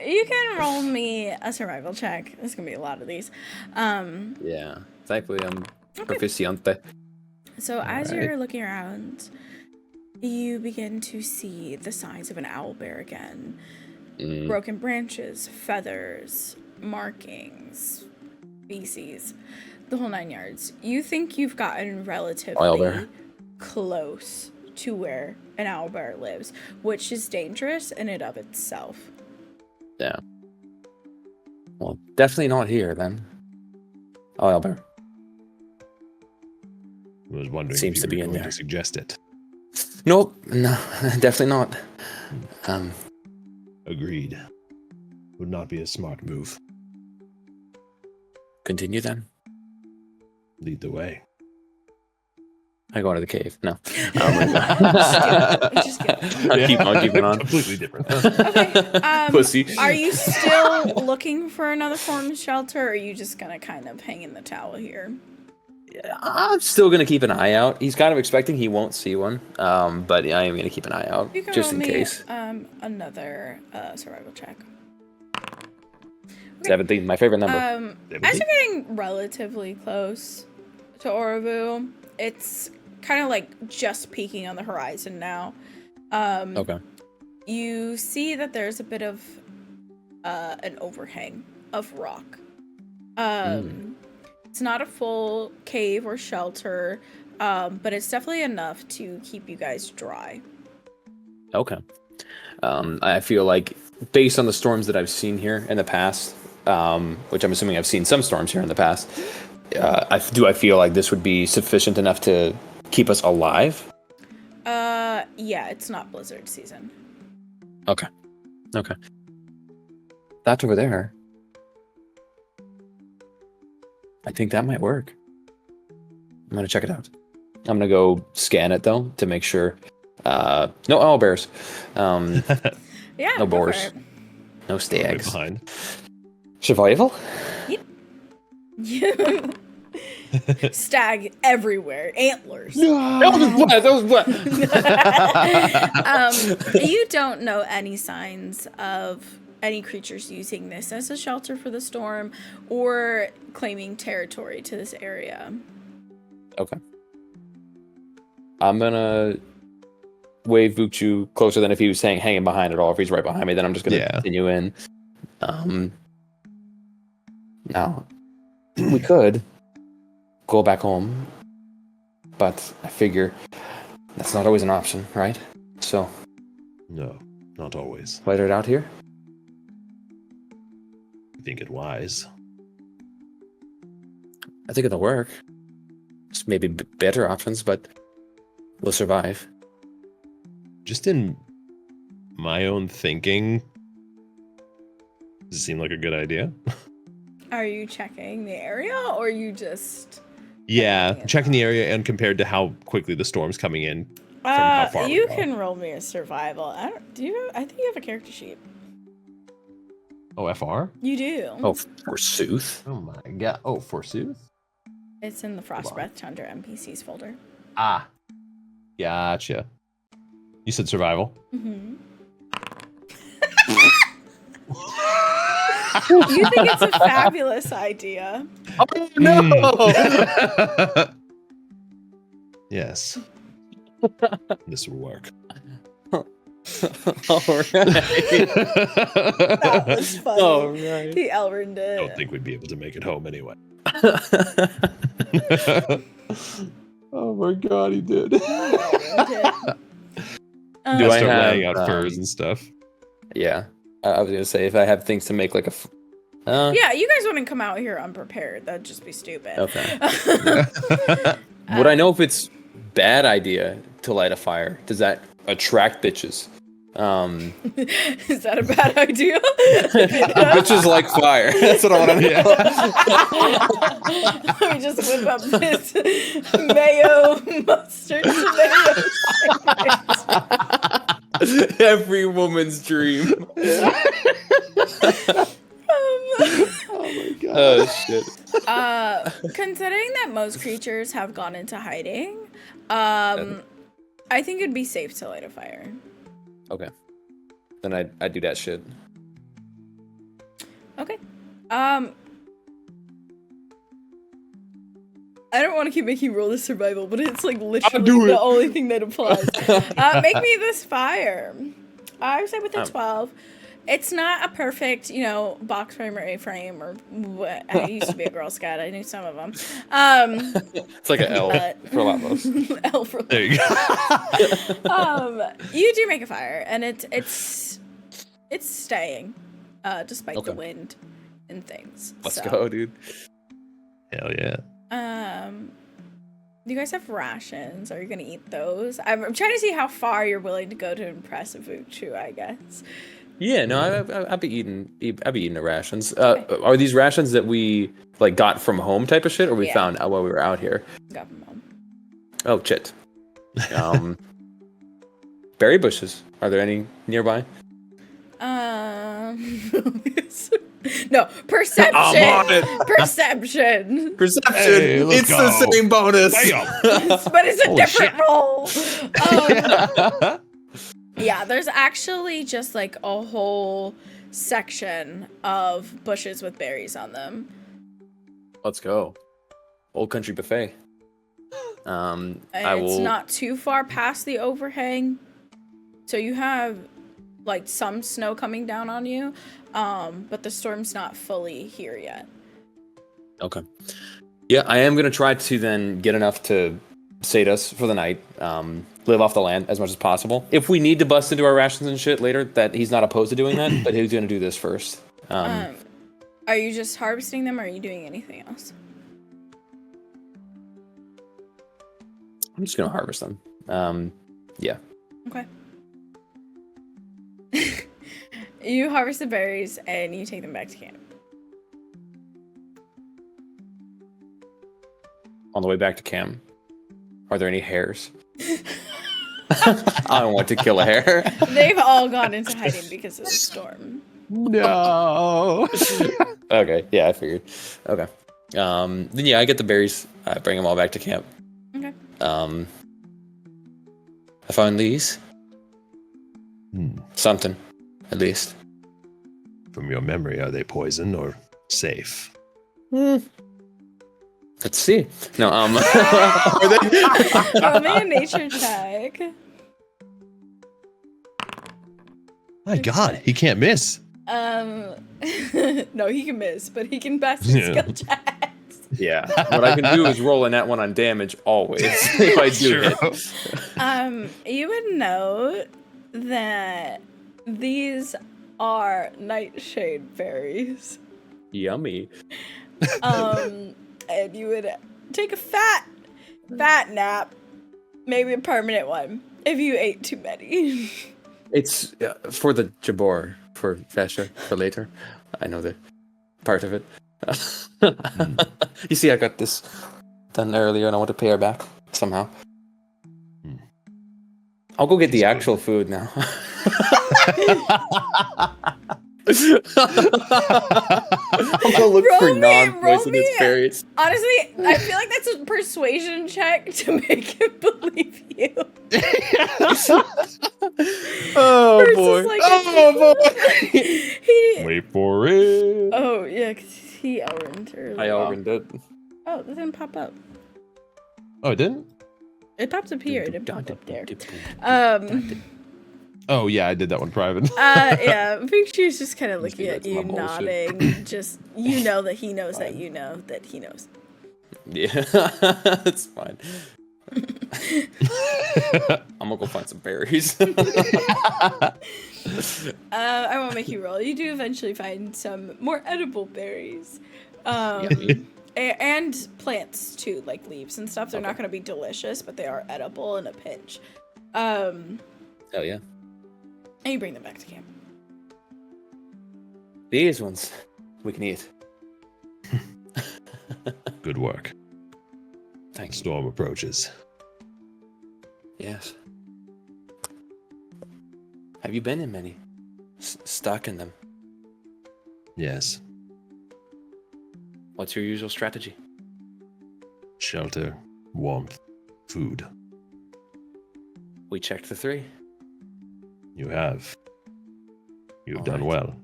You can roll me a survival check. There's gonna be a lot of these. Yeah, thankfully I'm proficiente. So as you're looking around, you begin to see the signs of an owlbear again. Broken branches, feathers, markings, feces, the whole 9 yards. You think you've gotten relatively Owlbear. close to where an owlbear lives, which is dangerous in and of itself. Yeah. Well, definitely not here then. Oh, owlbear. I was wondering Seems if to you be were in going there. to suggest it. Nope. No, definitely not. Agreed. Would not be a smart move. Continue then. Lead the way. I go into the cave. No. Just kidding. I'll keep on keeping on. Completely different. Okay. Pussy. Are you still looking for another form of shelter, or are you just gonna kind of hang in the towel here? I'm still gonna keep an eye out. He's kind of expecting he won't see one, but I am gonna keep an eye out You can just roll in me, case. Another survival check. 17, my favorite number. As you're getting relatively close to Orovu, it's kind of like just peeking on the horizon now. Okay. You see that there's a bit of an overhang of rock. It's not a full cave or shelter, but it's definitely enough to keep you guys dry. Okay. I feel like based on the storms that I've seen here in the past, which I'm assuming I've seen some storms here in the past, I feel like this would be sufficient enough to keep us alive? Yeah, it's not blizzard season. Okay. That over there. I think that might work. I'm gonna check it out. I'm gonna go scan it though to make sure. No owlbears. Yeah. No go for boars. it. No Right stags. behind. Survival? Stag everywhere, antlers. That was what? You don't know any signs of any creatures using this as a shelter for the storm or claiming territory to this area. Okay. I'm gonna wave Vuchu closer than if he was hanging behind at all. If he's right behind me, then I'm just gonna continue in. Now, we could go back home, but I figure that's not always an option, right? So, No, not always. wait it out here. I think it wise. I think it'll work. Just maybe better options, but we'll survive. Just in my own thinking, does it seem like a good idea? Are you checking the area or you just... Yeah, checking the area and compared to how quickly the storm's coming in from how far you we are. can roll me a survival. I think you have a character sheet. Oh, FR? You do. Oh, forsooth. Oh my god. Oh, forsooth? It's in the Frostbreath Tundra NPCs folder. Ah. Gotcha. You said survival? Mm-hmm. You think it's a fabulous idea. Oh no! Yes. This will work. All right. That was funny. All right. The Elrond I did. don't think we'd be able to make it home anyway. Oh my god, he did. Elrond did. Do I Start have, laying out furs and stuff. Yeah. I was gonna say if I have things to make like a. Yeah, you guys wouldn't come out here unprepared. That'd just be stupid. Okay. Would I know if it's bad idea to light a fire? Does that attract bitches? Is that a bad idea? Bitches like fire. That's what I want to know. Let me just whip up this mayo mustard tomato sandwich. Every woman's dream. Oh my god. Oh shit. Considering that most creatures have gone into hiding, I think it'd be safe to light a fire. Okay. Then I do that shit. Okay. I don't want to keep making you roll the survival, but it's like literally the only thing that applies. Make me this fire. I said within 12. It's not a perfect, box frame or A-frame or what. I used to be a Girl Scout. I knew some of them. It's like an L for Lavos. L for There you go. you do make a fire, and it's staying, despite the wind and things. Let's go, dude. Hell yeah. Do you guys have rations? Are you gonna eat those? I'm trying to see how far you're willing to go to impress a Vuchu, I guess. Yeah, no, I'd be eating the rations. Are these rations that we like got from home type of shit, or we found out while we were out here? Got from home. Oh shit. Berry bushes. Are there any nearby? No, perception. I'm on it. Perception. Perception. Hey, it's go. the same bonus. But it's a Holy different shit. roll. Yeah, there's actually just like a whole section of bushes with berries on them. Let's go. Old country buffet. And it's not too far past the overhang. So you have like some snow coming down on you. But the storm's not fully here yet. Okay. Yeah, I am gonna try to then get enough to sate us for the night. Live off the land as much as possible. If we need to bust into our rations and shit later, that he's not opposed to doing that, but he's gonna do this first. Are you just harvesting them, or are you doing anything else? I'm just gonna harvest them. Yeah. Okay. You harvest the berries and you take them back to camp. On the way back to camp, are there any hares? I don't want to kill a hare. They've all gone into hiding because of the storm. No. Okay, yeah, I figured. Okay. Then yeah, I get the berries. I bring them all back to camp. Okay. I found these. Something, at least. From your memory, are they poison or safe? Let's see. No, are they? Roll me a nature check. My God, he can't miss. No, he can miss, but he can pass his skill checks. Yeah. What I can do is roll a nat one on damage always if I do hit. You would note that these are nightshade berries. Yummy. And you would take a fat nap, maybe a permanent one, if you ate too many. It's for the Jabor, for Vesha, for later. I know the part of it. You see, I got this done earlier and I want to pay her back somehow. I'll go get the actual food now. I'll go look for non-poisonous berries. Honestly, I feel like that's a persuasion check to make him believe you. Oh boy! Like oh boy! Wait for it. Oh yeah, because he Elrined earlier. I Elrined it. Oh, it didn't pop up. Oh, it didn't? It pops up here. It didn't pop up there. Oh, yeah, I did that one private. Yeah, Vuchu's just kind of looking at you, nodding. Just, you know that he knows that you know that he knows. Yeah, that's fine. I'm gonna go find some berries. I won't make you roll. You do eventually find some more edible berries. And plants too, like leaves and stuff. They're not gonna be delicious, but they are edible in a pinch. Hell yeah. And you bring them back to camp. These ones we can eat. Good work. Thanks. Storm approaches. Yes. Have you been in many? Stuck in them? Yes. What's your usual strategy? Shelter, warmth, food. We checked the 3. You have. You've All done right. well.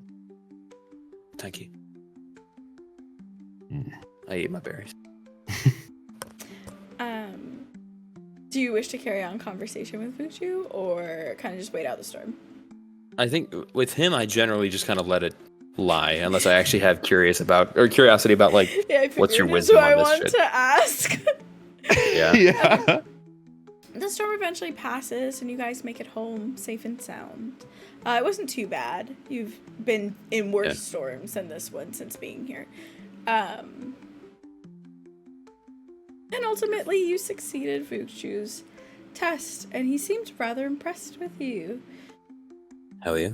Thank you. I ate my berries. Do you wish to carry on conversation with Vuchu, or kind of just wait out the storm? I think with him, I generally just kind of let it lie, unless I actually have curiosity about like, what's your wisdom I on this want shit? to ask. Yeah. Yeah. The storm eventually passes, and you guys make it home safe and sound. It wasn't too bad. You've been in worse storms than this one since being here. And ultimately, you succeeded Fuxu's test, and he seemed rather impressed with you. Hell yeah.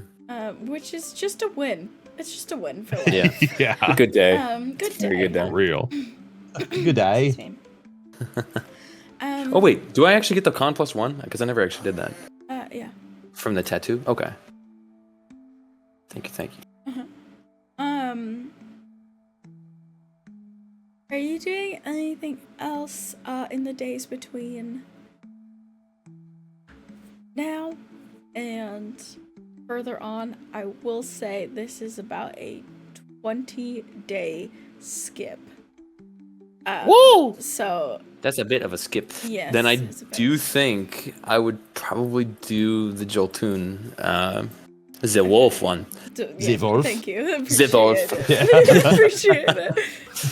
Which is just a win. It's just a win for Yeah. Yeah. Good day. Good day. Very good day. Real. Good day. Oh wait, do I actually get the con +1? Because I never actually did that. Yeah. From the tattoo? Okay. Thank you. Are you doing anything else in the days between now and further on? I will say this is about a 20-day skip. Woo! So That's a bit of a skip. yes, Then I it's a bit do of a think I would probably do the Joltoon, the wolf one. The wolf. Thank you. The wolf. Appreciate it.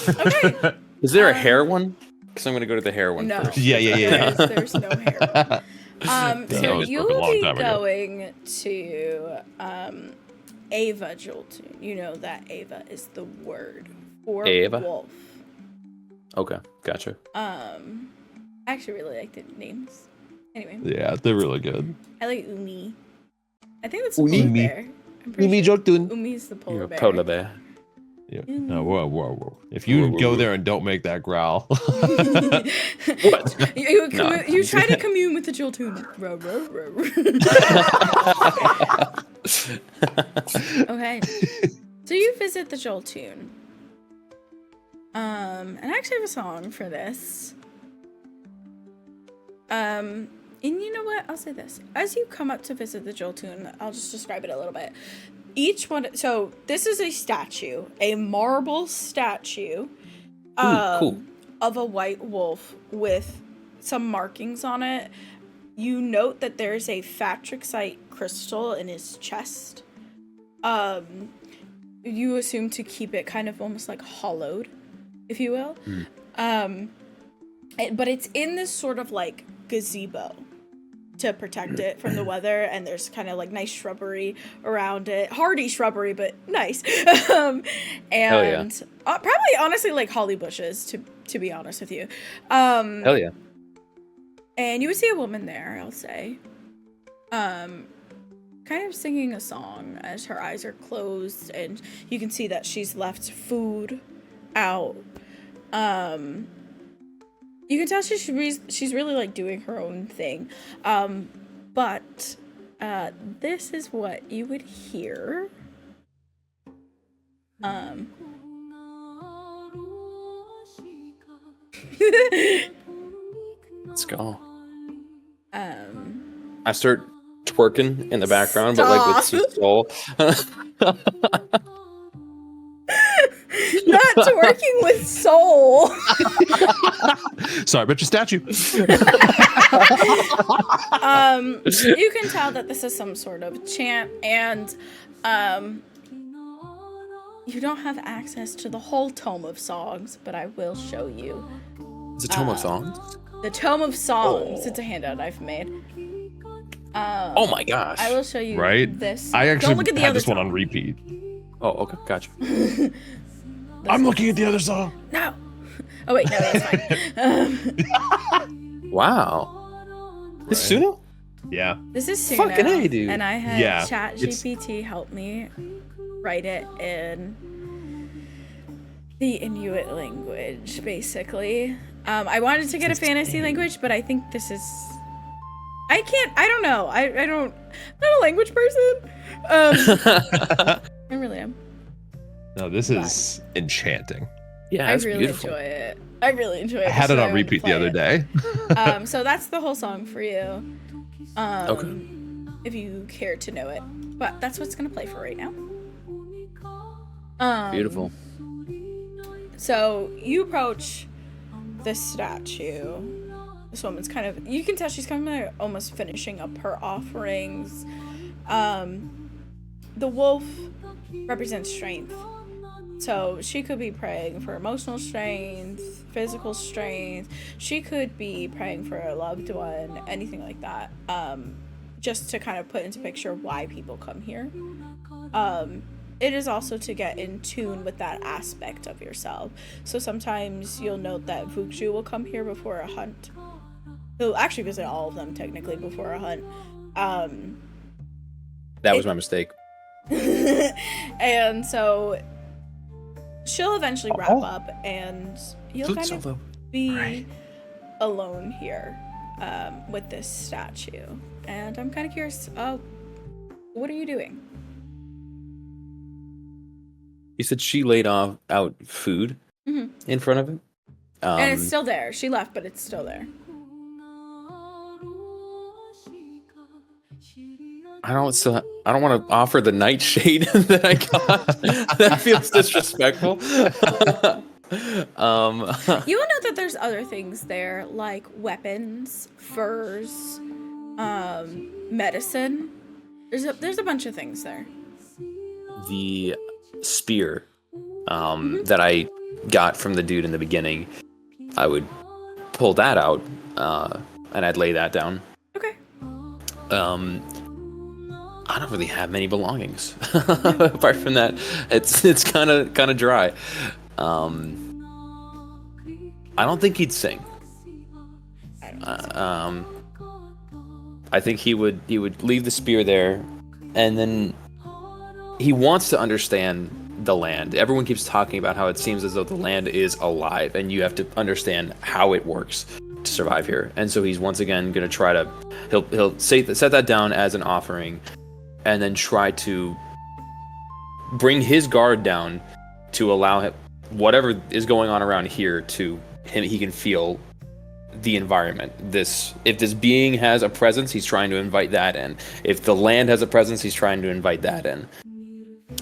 Okay. Is there a hair one? Because I'm gonna go to the hair one No. first. Yeah. There's no hair. That So was you'll broken a long be time ago. going to Ava Joltoon. You know that Ava is the word for Ava? wolf. Okay, gotcha. I actually really like the names. Anyway, Yeah, they're really good. I like Umi. I think that's a Umi. polar bear. I'm pretty Mimi sure Jotun. Umi's the polar You're a bear. polar bear. Yeah. No, whoa. If you Whoa. go there and don't make that growl. What? You try to commune with the Joltoon. Row, row, row. Okay. So you visit the Joltoon. And I actually have a song for this. And you know what? I'll say this. As you come up to visit the Joltoon, I'll just describe it a little bit. Each one, so this is a statue, a marble statue cool. of a white wolf with some markings on it. You note that there's a Fatrixite crystal in his chest. You assume to keep it kind of almost like hollowed, if you will. But it's in this sort of like gazebo to protect it from the weather, and there's kind of like nice shrubbery around it, hardy shrubbery, but nice. And probably honestly like holly bushes, to be honest with you. Hell yeah. And you would see a woman there, I'll say, kind of singing a song as her eyes are closed, and you can see that she's left food out. You can tell she's really like doing her own thing. But this is what you would hear. Let's go. I start twerking in the background, but like with some soul. Not twerking with soul. Sorry about your statue. You can tell that this is some sort of chant, and you don't have access to the whole tome of songs, but I will show you. It's a tome of songs? The tome of songs. Oh. It's a handout I've made. Oh my gosh. I will show you Right? this. I actually Don't look at the had other this one song. on repeat. Oh, okay, gotcha. I'm looking at the other song. No. Oh wait, no, that's fine. Wow. This is Suno? Yeah. This is Suno, Fucking A, dude. and I had Yeah, ChatGPT help me write it in the Inuit language, basically. I wanted to get a fantasy language, but I think this is... I don't know. I'm not a language person. I really am. No, this is enchanting. Yeah, I that's really beautiful. enjoy it. I really enjoy it. I had so it I on wanted to repeat the play other it. day. So that's the whole song for you. Okay. If you care to know it. But that's what's going to play for right now. Beautiful. So you approach this statue. This woman's kind of, you can tell she's kind of almost finishing up her offerings. the wolf represents strength. So she could be praying for emotional strength, physical strength. She could be praying for a loved one, anything like that. Just to kind of put into picture why people come here. It is also to get in tune with that aspect of yourself. So sometimes you'll note that Vukshu will come here before a hunt. He'll actually visit all of them technically before a hunt. That was my mistake. And so she'll eventually wrap up, and you'll kind of be alone here with this statue. And I'm kind of curious, what are you doing? You said she laid out food in front of him? And it's still there. She left, but it's still there. I don't want to offer the nightshade that I got. That feels disrespectful. You will note that there's other things there, like weapons, furs, medicine. There's a bunch of things there. The spear that I got from the dude in the beginning, I would pull that out and I'd lay that down. Okay. I don't really have many belongings apart from that. It's kind of dry. I don't think he'd sing. I think he would leave the spear there, and then he wants to understand the land. Everyone keeps talking about how it seems as though the land is alive, and you have to understand how it works to survive here. And so he's once again going to try to he'll set that down as an offering, and then try to bring his guard down to allow him, whatever is going on around here, to him, he can feel the environment. If this being has a presence, he's trying to invite that in. If the land has a presence, he's trying to invite that in.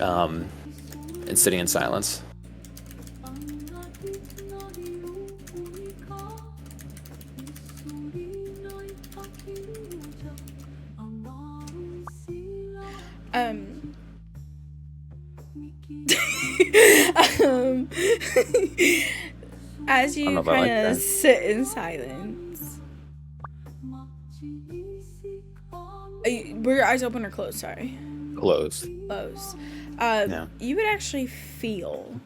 And sitting in silence. As you kind of sit in silence, were your eyes open or closed? Sorry. Closed. Closed. Yeah. You would actually feel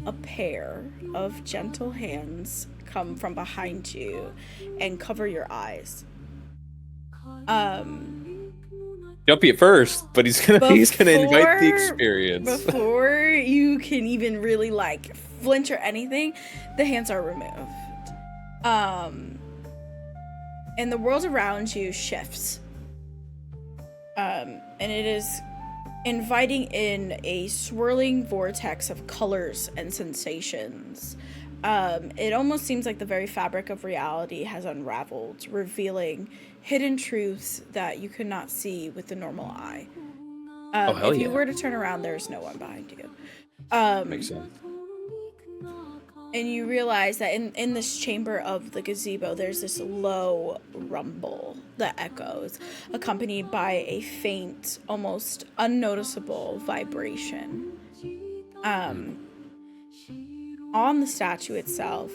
a pair of gentle hands come from behind you and cover your eyes. Jumpy at first, but he's gonna invite the experience. Before you can even really like flinch or anything, the hands are removed. And the world around you shifts. And it is inviting in a swirling vortex of colors and sensations. It almost seems like the very fabric of reality has unraveled, revealing hidden truths that you could not see with the normal eye. If you were to turn around, there's no one behind you. Makes sense. And you realize that in this chamber of the gazebo, there's this low rumble that echoes, accompanied by a faint, almost unnoticeable vibration. On the statue itself,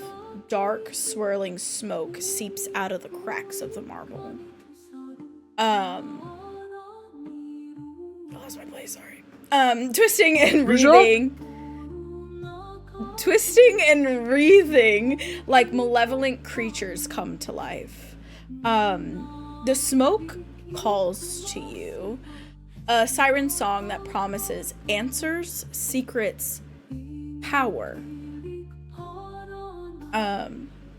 dark, swirling smoke seeps out of the cracks of the marble. Lost my place, sorry. Twisting and wreathing like malevolent creatures come to life. The smoke calls to you, a siren song that promises answers, secrets, power.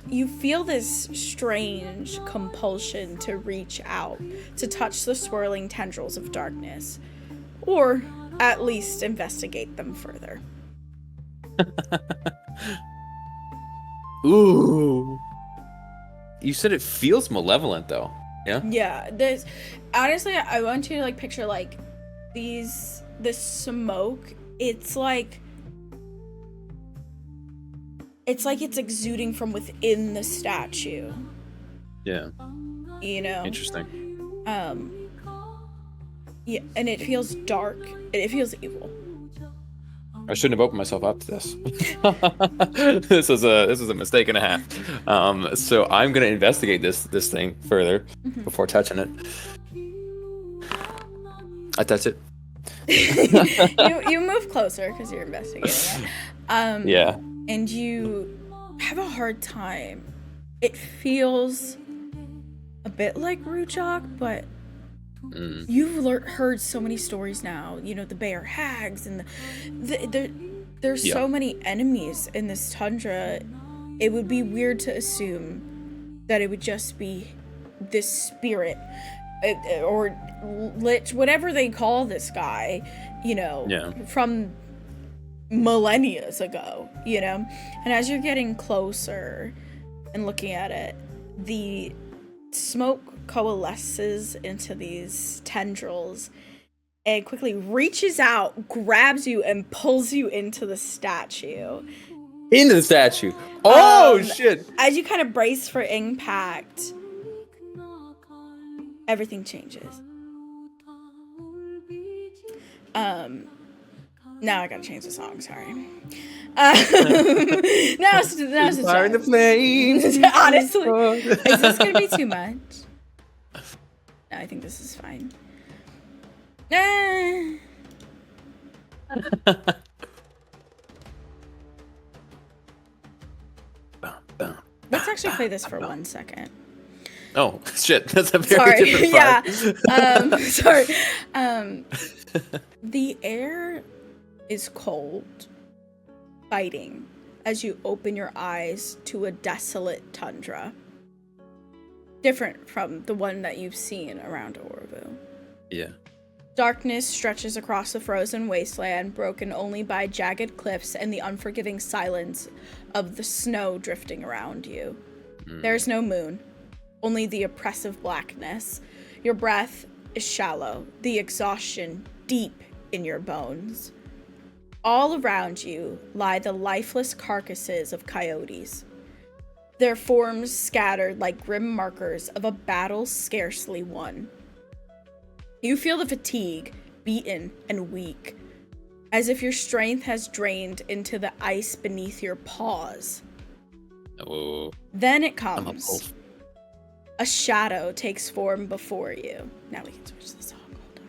You feel this strange compulsion to reach out, to touch the swirling tendrils of darkness, or at least investigate them further. Ooh. You said it feels malevolent, though. Yeah? Yeah. Honestly, I want you to, like, picture, like, this smoke. It's like it's exuding from within the statue. Yeah. You know? Interesting. Yeah, and it feels dark. It feels evil. I shouldn't have opened myself up to this. This is a mistake and a half. So I'm gonna investigate this thing further before touching it. I touch it. You move closer because you're investigating it. Yeah. And you have a hard time. It feels a bit like Rujok, but you've heard so many stories now. You know, the bear hags and there's so many enemies in this tundra. It would be weird to assume that it would just be this spirit or lich, whatever they call this guy, you know, from millennia ago, you know. And as you're getting closer and looking at it, the smoke coalesces into these tendrils and quickly reaches out, grabs you, and pulls you into the statue. Into the statue. Oh shit! As you kind of brace for impact, everything changes. Now I gotta change the song. Sorry. Now it's Fire in the flames. Honestly, is this gonna be too much? No, I think this is fine. Let's actually play this for 1 second. Oh shit! That's a very different part. Sorry. The air is cold, biting, as you open your eyes to a desolate tundra. Different from the one that you've seen around Orvu. Yeah. Darkness stretches across the frozen wasteland, broken only by jagged cliffs and the unforgiving silence of the snow drifting around you. There's no moon, only the oppressive blackness. Your breath is shallow, the exhaustion deep in your bones. All around you lie the lifeless carcasses of coyotes, their forms scattered like grim markers of a battle scarcely won. You feel the fatigue, beaten and weak, as if your strength has drained into the ice beneath your paws. Oh. Then it comes. A shadow takes form before you. Now we can switch the song. Hold on.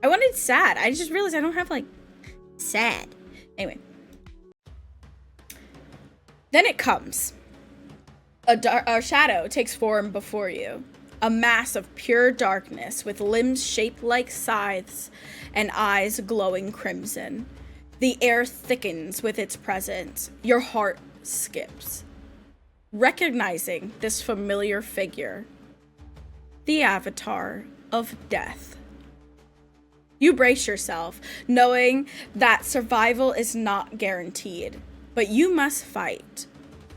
I wanted sad. I just realized I don't have, like, sad. Anyway. Then it comes. A shadow takes form before you. A mass of pure darkness with limbs shaped like scythes and eyes glowing crimson. The air thickens with its presence. Your heart skips. Recognizing this familiar figure, the avatar of death. You brace yourself, knowing that survival is not guaranteed, but you must fight.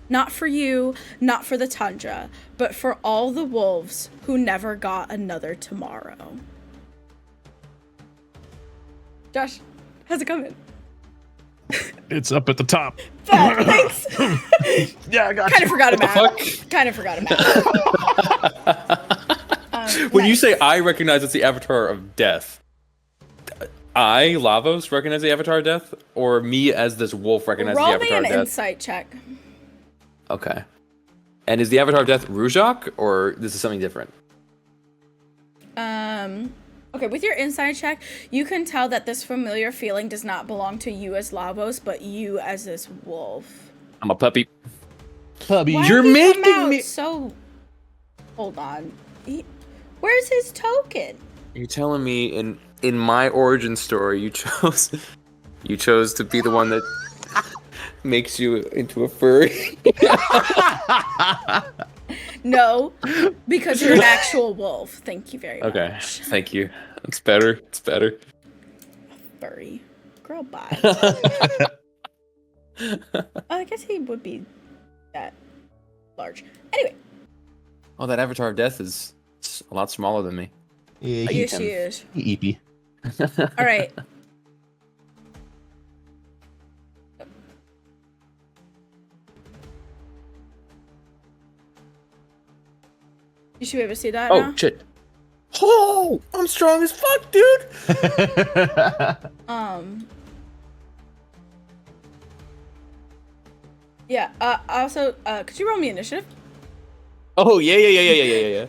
Not for you, not for the tundra, but for all the wolves who never got another tomorrow. Josh, how's it coming? It's up at the top. Thanks. Yeah, I got Kind you. of forgot about it. Kind of forgot about it. When you say I recognize it's the avatar of death, I, Lavos, recognize the avatar of death, or me as this wolf recognize the roll me avatar an of death? insight check. Okay. And is the avatar of death Rujok, or this is something different? Okay, with your insight check, you can tell that this familiar feeling does not belong to you as Lavos, but you as this wolf. I'm a puppy. Puppy. Why You're did he come making out me- so. Hold on. Where's his token? You're telling me in my origin story you chose to be the one that makes you into a furry? No, because you're an actual wolf. Thank you very much. Okay, thank you. It's better. It's better. Furry. Girl, bye. I guess he would be that large. Anyway. Oh, that avatar of death is a lot smaller than me. Yeah, Yes, she is. Eepy. All right. You should be able to see that now? Oh shit! Oh, I'm strong as fuck, dude. Yeah. Also, could you roll me initiative? Oh yeah.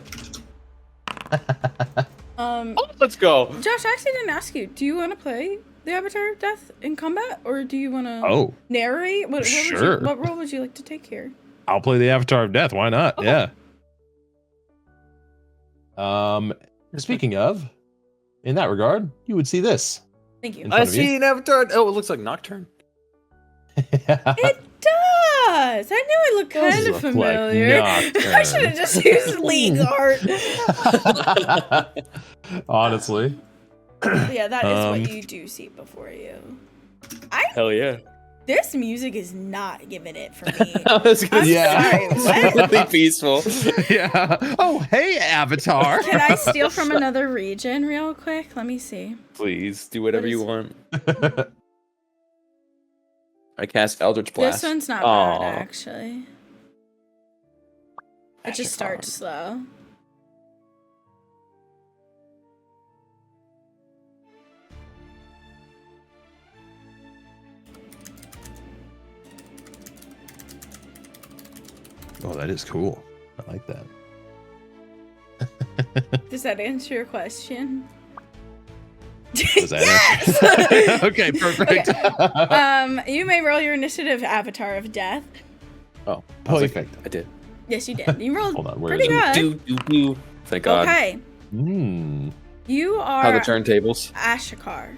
Let's go. Josh, I actually didn't ask you. Do you want to play the Avatar of Death in combat, or do you want to narrate? Sure. What role would you like to take here? I'll play the Avatar of Death. Why not? Okay. Yeah. Speaking of, in that regard, you would see this. Thank you. I see an Avatar. Oh, it looks like Nocturne. It does. I knew it looked kind of familiar. I should have just used league art. Honestly. Yeah, that is what you do see before you. Hell yeah. This music is not giving it for me. I was gonna I'm sorry, what? really peaceful. Yeah. Oh, hey, Avatar. Can I steal from another region real quick? Let me see. Please do whatever you want. I cast Eldritch Blast. This one's not bad, actually. It just starts slow. Oh, that is cool. I like that. Does that answer your question? Does that yes! Okay, perfect. Okay. You may roll your initiative, Avatar of Death. Oh, perfect. I did. Yes, you did. You rolled Hold on, where pretty is good. Do. Thank God. Okay. You are How the turntables? Ashikar,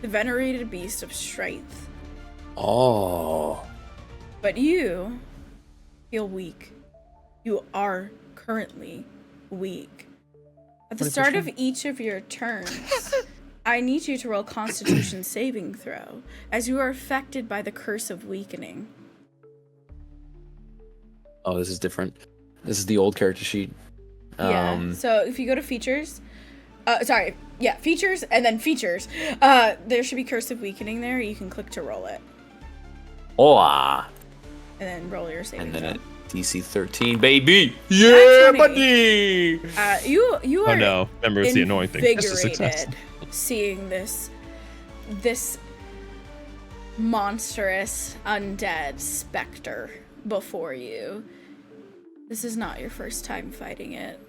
the venerated beast of strength. Oh. But you feel weak. You are currently weak. At the start of each of your turns, I need you to roll Constitution saving throw, as you are affected by the curse of weakening. Oh, this is different. This is the old character sheet. Yeah. So if you go to features, features and then features, there should be curse of weakening there. You can click to roll it. Oh. And then roll your saving throw. And then at DC 13, baby. Yeah, buddy. You are. Oh no! Remember, it's the annoying thing. It's a success. Seeing this monstrous undead specter before you. This is not your first time fighting it,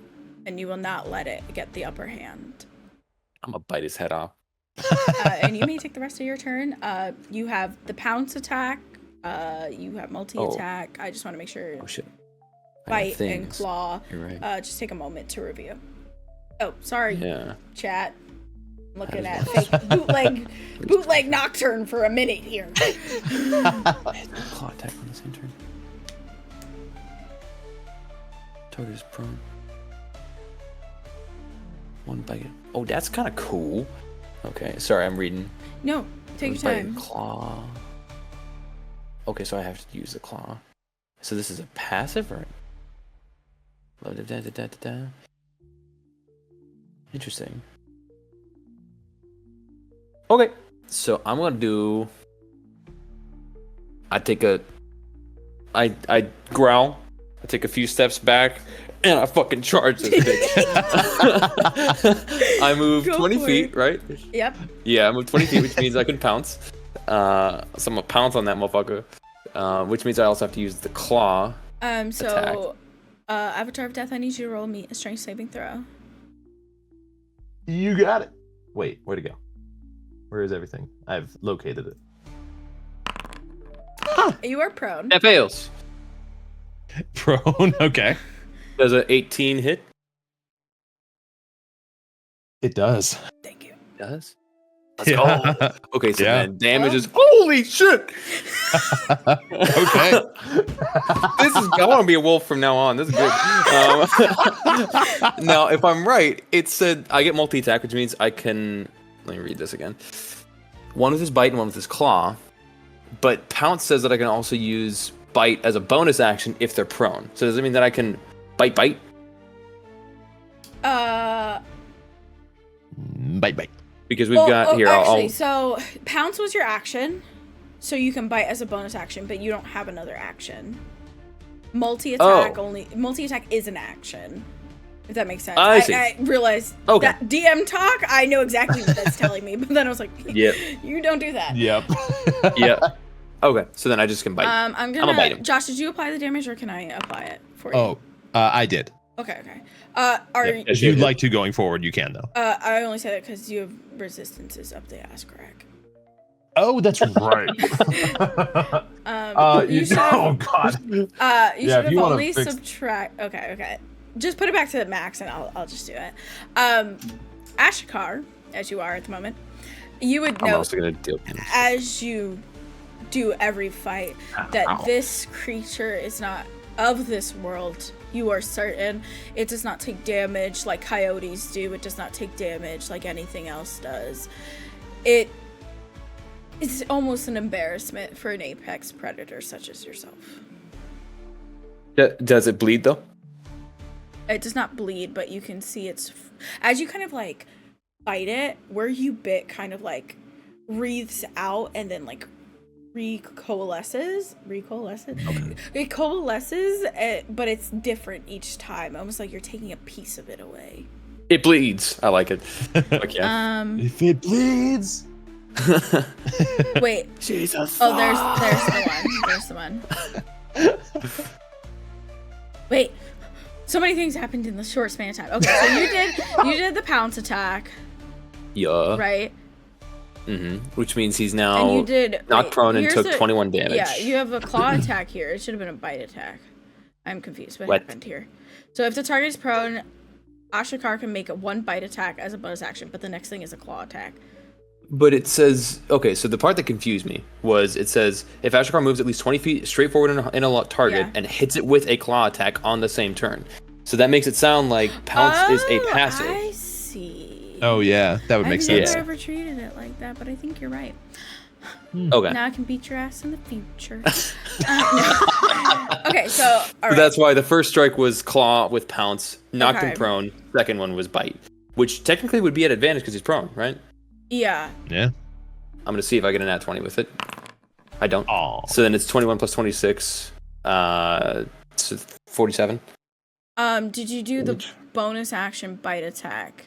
and you will not let it get the upper hand. I'm gonna bite his head off. And you may take the rest of your turn. You have the pounce attack. You have multi-attack. I just want to make sure. Oh shit. Bite and claw. You're right. Just take a moment to review. Oh, sorry. Yeah. Chat. I'm looking at fake bootleg Nocturne for a minute here. Claw attack on the same turn. Target is prone. One bite. Oh, that's kind of cool. Okay, sorry, I'm reading. No, take your time. Claw. Okay, so I have to use the claw. So this is a passive, right? Interesting. Okay, so I'm gonna do. I growl. I take a few steps back, and I fucking charge this bitch. I move 20 feet, right? Yep. Yeah, I move 20 feet, which means I can pounce. So I'm gonna pounce on that motherfucker. Which means I also have to use the claw. So, Avatar of Death, I need you to roll me a strength saving throw. You got it. Wait, where'd it go? Where is everything? I've located it. You are prone. That fails. Prone, okay. Does an 18 hit? It does. Thank you. It does? Let's go. Okay, so Yeah. then damage is holy shit. Okay. This is I want to be a wolf from now on. This is good. Now, if I'm right, it said I get multi-attack, which means I can. Let me read this again. One with his bite and one with his claw. But Pounce says that I can also use bite as a bonus action if they're prone. So does it mean that I can bite? Bite. Because we've got here. Actually, so pounce was your action, so you can bite as a bonus action, but you don't have another action. Multi-attack is an action. If that makes sense. I see. I realized that DM talk, I know exactly what that's telling me, but then I was like, Yep. You don't do that. Yep. Yep. Okay, so then I just can bite. I'm gonna bite him. Josh, did you apply the damage or can I apply it for you? I did. Okay. If you'd like to going forward, you can though. I only say that because you have resistances up the ass crack. Oh, that's right. You should have, oh god. you should have you only subtract. Okay. Just put it back to the max, and I'll just do it. Ashikar, as you are at the moment, you would I'm know also gonna deal damage. as you do every fight that this creature is not of this world. You are certain it does not take damage like coyotes do. It does not take damage like anything else does. It's almost an embarrassment for an apex predator such as yourself. Does it bleed though? It does not bleed, but you can see as you kind of like bite it, where you bit kind of like wreathes out and then like recoalesces. Okay. It coalesces, but it's different each time, almost like you're taking a piece of it away. It bleeds. I like it. Okay. If it bleeds. Wait. Jesus. Oh, there's the one. Wait. So many things happened in the short span of time. Okay, so you did the pounce attack. Yeah. Right? Which means he's now and you did knocked prone and took 21 damage. Yeah, you have a claw attack here. It should have been a bite attack. I'm confused. What happened here? So if the target is prone, Ashikar can make a 1 bite attack as a bonus action, but the next thing is a claw attack. But it says, okay, so the part that confused me was it says if Ashikar moves at least 20 feet straight forward in a target and hits it with a claw attack on the same turn. So that makes it sound like Pounce is a passive. I see. Oh yeah, that would make sense. I've never treated it like that, but I think you're right. Okay. Now I can beat your ass in the future. No. Okay, so all right. That's why the first strike was claw with Pounce, knocked him prone. Second one was bite, which technically would be at advantage because he's prone, right? Yeah. Yeah. I'm gonna see if I get a nat 20 with it. I don't. Oh. So then it's 21 plus 26, so 47. Did you do the bonus action bite attack?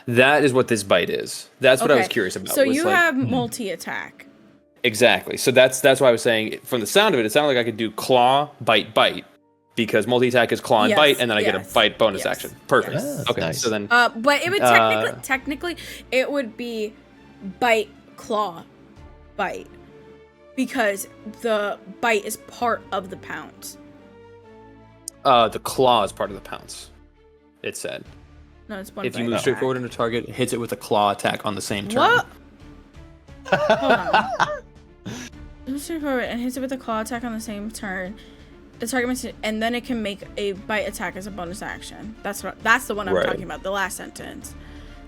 That is what this bite is. That's what I was curious about. So you have multi-attack. Exactly. So that's why I was saying, from the sound of it, it sounded like I could do claw, bite, because multi-attack is claw and bite, and then I get a bite bonus action. Perfect. Yes. Okay, Nice. so then... But it would technically, it would be bite, claw, bite. Because the bite is part of the pounce. The claw is part of the pounce, it said. No, it's one If you bite move straight attack. forward in a target, it hits it with a claw attack on the same turn. What? Hold on. Move straight forward and hits it with a claw attack on the same turn. The target must, and then it can make a bite attack as a bonus action. That's the one I'm talking about. The last sentence.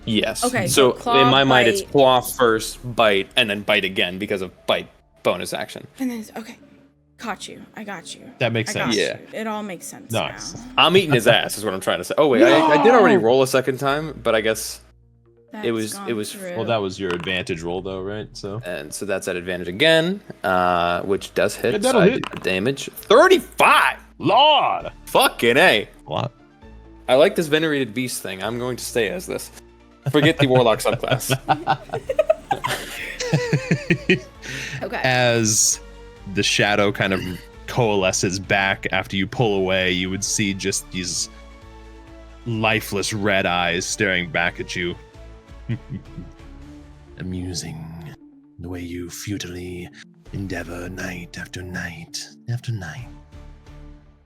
Yes. Okay. So claw, in my mind, it's bite. claw first, bite, and then bite again because of bite bonus action. And then caught you. I got you. That makes sense. Yeah. It all makes sense Nice. now. I'm eating his ass is what I'm trying to say. Oh wait, I did already roll a second time, but I guess That's it was through. Well, that was your advantage roll, though, right? So. and so that's at advantage again, which does hit. Yeah, that'll so hit. I do damage 35. Lord. Fucking A. A lot. I like this venerated beast thing. I'm going to stay as this. Forget the warlock subclass. Okay. As the shadow kind of coalesces back after you pull away, you would see just these lifeless red eyes staring back at you. Amusing, the way you futilely endeavor night after night after night.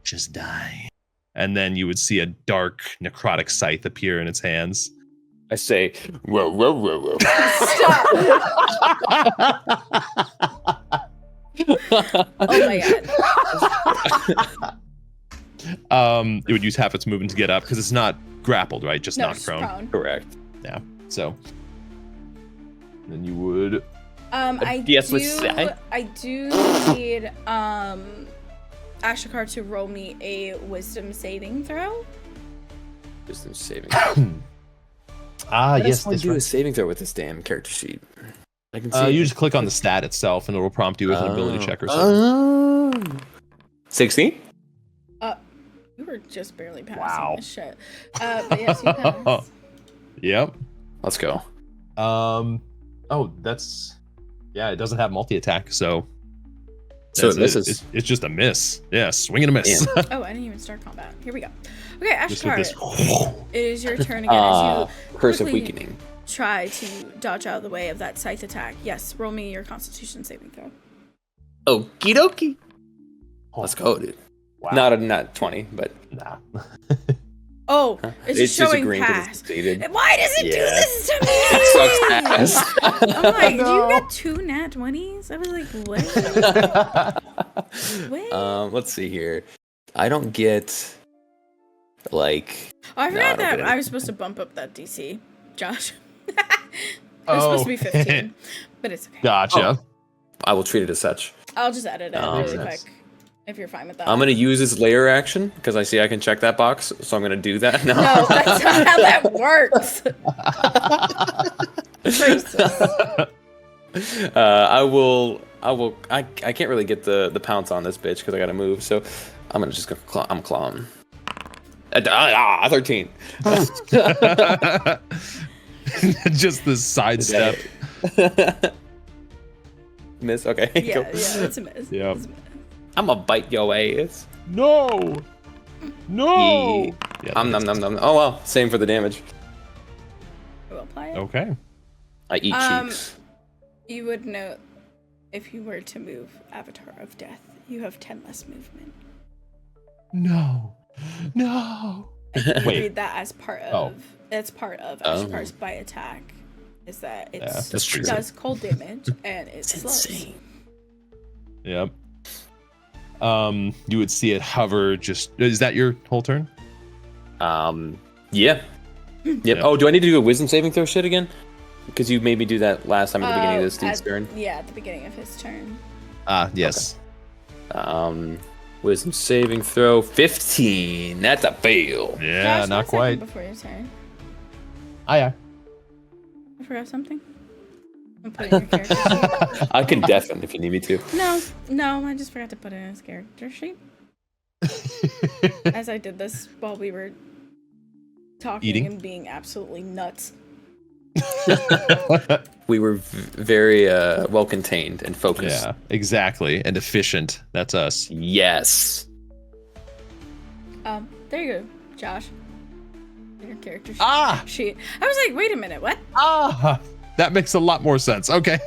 Just die. And then you would see a dark necrotic scythe appear in its hands. I say, whoa, whoa, whoa, whoa. Oh my god. It would use half its movement to get up because it's not grappled, right? Just knocked it's prone. Correct. Yeah. So then you would. I yes, let's say. do need Ashikar to roll me a wisdom saving throw. Wisdom saving. Yes. Let's That's do right. a saving throw with this damn character sheet. I can see. You just click on the stat itself, and it will prompt you with an ability check or something. 16? You were just barely passing Wow. this shit. But yes, you pass. Yep. Let's go. Oh, that's yeah. It doesn't have multi-attack, so So that's it misses. It's just a miss. Yeah, swing and a miss. Oh, I didn't even start combat. Here we go. Okay, Just with Ashtar, this. it is your turn again as you Curse of quickly Weakening. try to dodge out of the way of that scythe attack. Yes, roll me your Constitution saving throw. Okie dokie. Let's go, dude. Wow. Not 20, but Nah. Oh, it's just showing green 'cause it's pass. succeeded. Why does it do Yeah. this to me? It sucks ass. I'm like, No. you got 2 nat 20s? I was like, what? Wait. Let's see here. I don't get like. Oh, I No, I forgot don't that get it. I was supposed to bump up that DC, Josh. It was supposed to be 15, but it's okay. Gotcha. I will treat it as such. I'll just edit it Oh, really makes quick, if you're fine with that. I'm gonna use his layer action because I see I can check that box, so I'm gonna do that. No, No, that's not how that works. Racist. I will. I can't really get the pounce on this bitch because I gotta move. So I'm gonna just go. I'm clawing. 13. Just the sidestep. Miss. Okay. Yeah, Go. it's a miss. Yep. It's a miss. I'm gonna bite your ass. No. No. Yeah. Yeah, I'm num num num. Oh well. Same for the damage. I will apply it. Okay. I eat cheeks. You would note, if you were to move Avatar of Death, you have 10 less movement. No. No. You Wait. read that as part of. Oh. It's part of Oh. Ashtar's bite attack. Is that it that's true. does cold damage and it It's slows. insane. Yep. You would see it hover. Just is that your whole turn? Yeah. Yep. Yeah. Oh, do I need to do a wisdom saving throw shit again? Because you made me do that last time at the beginning of this dude's turn. Yeah, at the beginning of his turn. Yes. Wisdom saving throw 15. That's a fail. Yeah, Josh, not 1 second quite. Before your turn, Yeah. I forgot something. I'm putting your character sheet. I can deafen if you need me to. No, I just forgot to put it in his character sheet. As I did this while we were talking Eating? and being absolutely nuts. We were very well contained and focused. Yeah, exactly. And efficient. That's us. Yes. There you go, Josh. Your character sheet. I was like, wait a minute, what? That makes a lot more sense. Okay.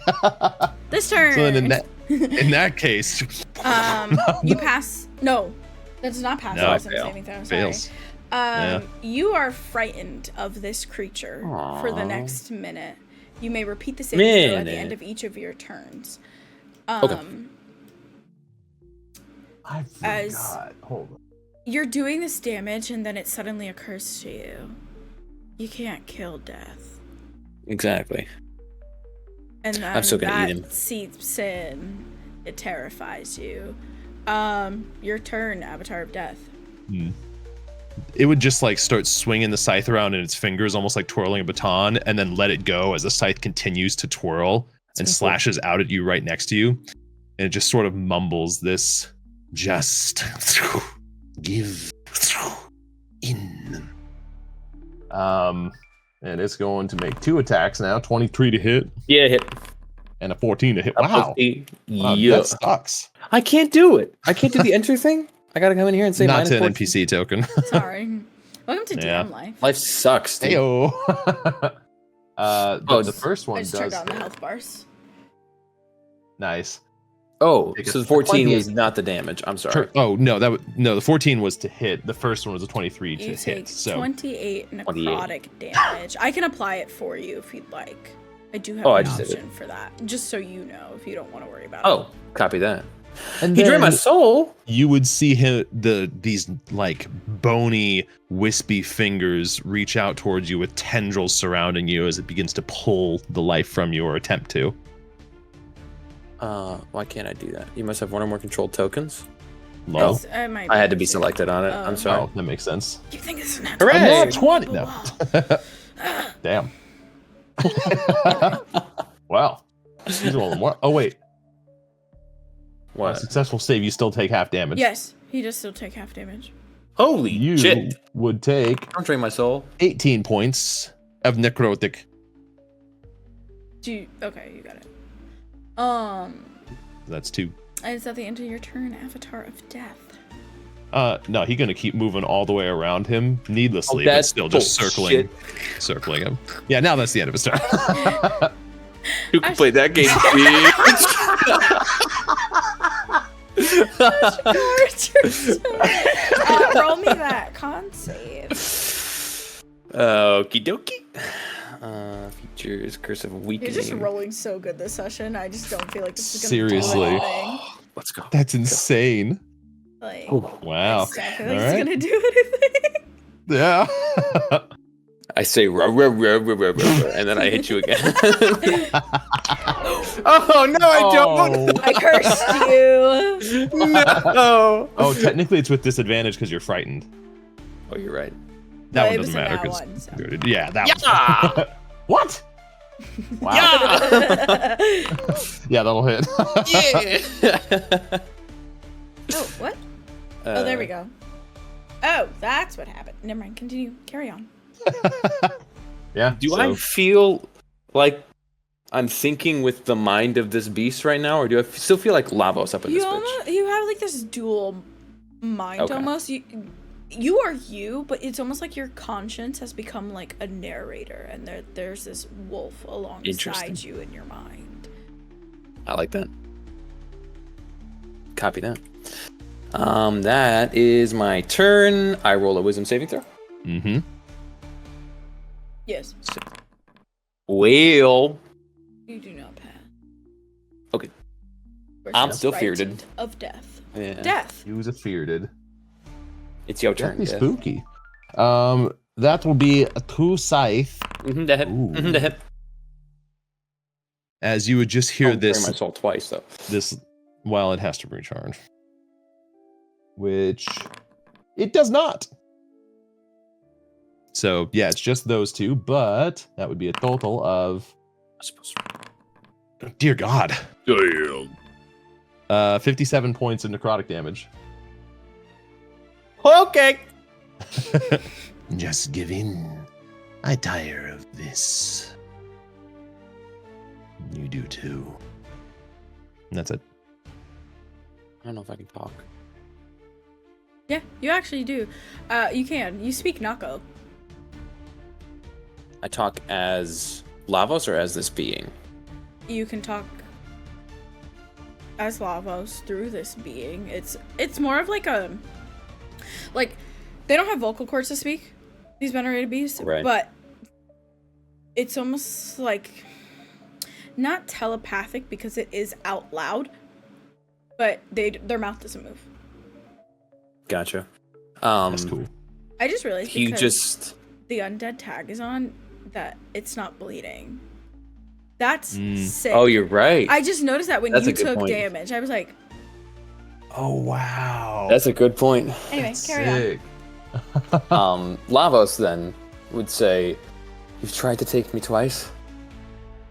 This turn. So then in that case, You pass. No, that does not pass. No, Wisdom fail. saving throw. Sorry. fails. Yeah. You are frightened of this creature for the Aw. next minute. You may repeat the saving throw at the Minute. end of each of your turns. Okay. I As- forgot. Hold on. You're doing this damage, and then it suddenly occurs to you. You can't kill death. Exactly. And then I'm still gonna eat him. that seeps in. It terrifies you. Your turn, Avatar of Death. It would just like start swinging the scythe around in its fingers, almost like twirling a baton, and then let it go as the scythe continues to twirl and cool. slashes out at you right next to you. And it just sort of mumbles this, just give in. And it's going to make 2 attacks now, 23 to hit Yeah, hit. and a 14 to hit. Wow. Wow, Yeah. that sucks. I can't do it. I can't do the enter thing. I gotta come in here and say Not minus to an 14. NPC token. Sorry. Welcome to Yeah. DM life. Life sucks, dude. Heyo. The first I one just turned does on the hit. health bars. Nice. Oh, Take so a the 14 was 28. not the damage. I'm sorry. Oh no, the 14 was to hit. The first one was a 23 to You hit. take So 28 necrotic damage. I can apply it for you if you'd like. I do have Oh, I an just did it. option for that, just so you know if you don't want to worry about it. Oh, copy that. and He drained my then soul. you would see these like bony, wispy fingers reach out towards you with tendrils surrounding you as it begins to pull the life from you or attempt to. Why can't I do that? You must have one or more controlled tokens. Lol. That's- I might I had to be able selected on it. Oh. I'm sorry. Oh, that makes sense. You think it's an Hooray! Not 20. No. Wow. Damn. Wow. He's rolling more. Oh wait. What? Successful save, you still take half damage. Yes, he does still take half damage. Holy You shit! would take Don't drain my soul. 18 points of necrotic. Okay, you got it. That's 2. And it's at the end of your turn, Avatar of Death. No, he's gonna keep moving all the way around him needlessly, but that's still just bullshit. circling him. Yeah, now that's the end of his turn. Who can play that game, bitch? Roll me that con save. Okie dokie. Features Curse of You're Weakening. just rolling so good this session. I just don't feel like this is gonna Seriously. do anything. Let's go. That's insane. Like, Wow. I just don't feel like All it's right. gonna do anything. Yeah. I say ruh, ruh, ruh, ruh, ruh, ruh, and then I hit you again. Oh no, I don't. I cursed you. No. Oh, technically it's with disadvantage because you're frightened. Oh, you're right. That But one it was doesn't a matter nat because one, so. yeah, that Yeah. was what? Wow. Yeah, that'll hit. Yeah. Oh, what? Oh, there we go. Oh, that's what happened. Never mind. Continue. Carry on. Yeah. Do I feel like I'm thinking with the mind of this beast right now, or do I still feel like Lavos up in this bitch? You have like this dual mind Okay. almost. You are you, but it's almost like your conscience has become like a narrator, and there's this wolf alongside Interesting. you in your mind. I like that. Copy that. That is my turn. I roll a wisdom saving throw. Mm-hmm. Yes. Well, You do not pass. Okay. We're I'm still feared. frightened of death. yeah. Death. He was a feared. It's your turn. That'd be yeah. spooky. That will be a 2 scythe. The hip. Ooh. The hip. As you would just hear I'll drain this my soul twice though. well, it has to recharge. Which it does not. So yeah, it's just those 2, but that would be a total of I suppose. dear God. Damn. 57 points of necrotic damage. Okay. Just give in. I tire of this. You do too. And that's it. I don't know if I can talk. Yeah, you actually do. You can. You speak Nako. I talk as Lavos or as this being? You can talk as Lavos through this being. It's more of like a they don't have vocal cords to speak, these venerated beasts, Right. but it's almost like not telepathic because it is out loud, but their mouth doesn't move. Gotcha. That's cool. I just realized He because just the undead tag is on that it's not bleeding. That's sick. Oh, you're right. I just noticed that when That's you a good took point. damage. I was like, Oh wow. That's a good point. anyway, That's carry on. sick. Lavos then would say, "You've tried to take me twice.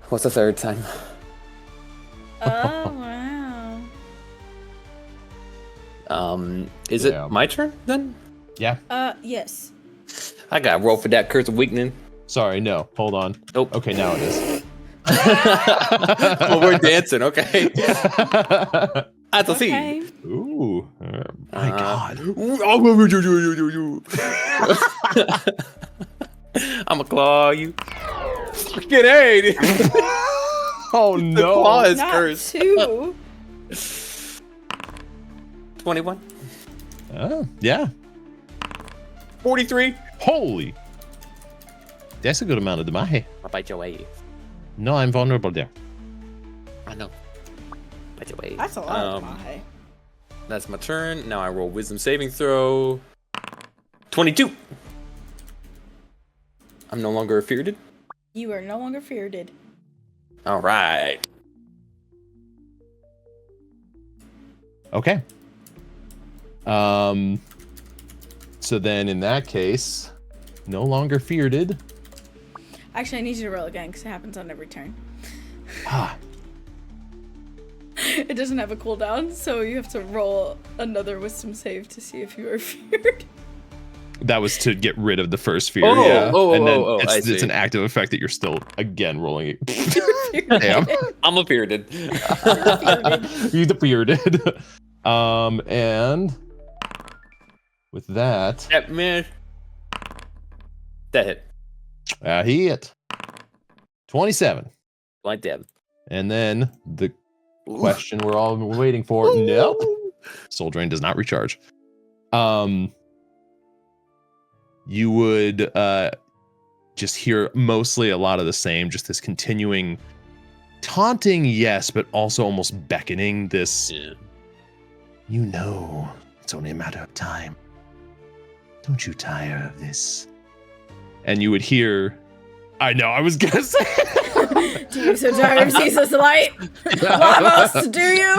What's the third time?" Oh wow. Is Yeah. it my turn then? Yeah. Yes. I got to roll for that curse of weakening. Sorry, no. Hold on. Nope. Okay, now it is. Well, we're dancing, okay? At the Okay. Ooh. My God. I'm a claw you. Freaking A. Oh The no. claw is Not cursed. 2. 21. Yeah. 43. Holy. That's a good amount of damage. I'll bite your way. No, I'm vulnerable there. I know. Bite your way. That's a lot of damage. That's my turn. Now I roll wisdom saving throw. 22. I'm no longer feared. You are no longer feared. All right. Okay. So then in that case, no longer feared. Actually, I need you to roll again because it happens on every turn. Ah. It doesn't have a cooldown, so you have to roll another wisdom save to see if you are feared. That was to get rid of the first fear. Oh, yeah. oh, and then oh, I it's see. an active effect that you're still again rolling it. Damn. I'm a bearded. He's the bearded. And with that, Yeah, man. That hit. he hit 27. Like that. And then the question we're all waiting for. Nope. Soul Drain does not recharge. You would just hear mostly a lot of the same, just this continuing taunting, yes, but also almost beckoning this. Yeah. You know, it's only a matter of time. Don't you tire of this? And you would hear, I know, I was gonna say. Do you so tired of ceaseless light? Lavos, do you?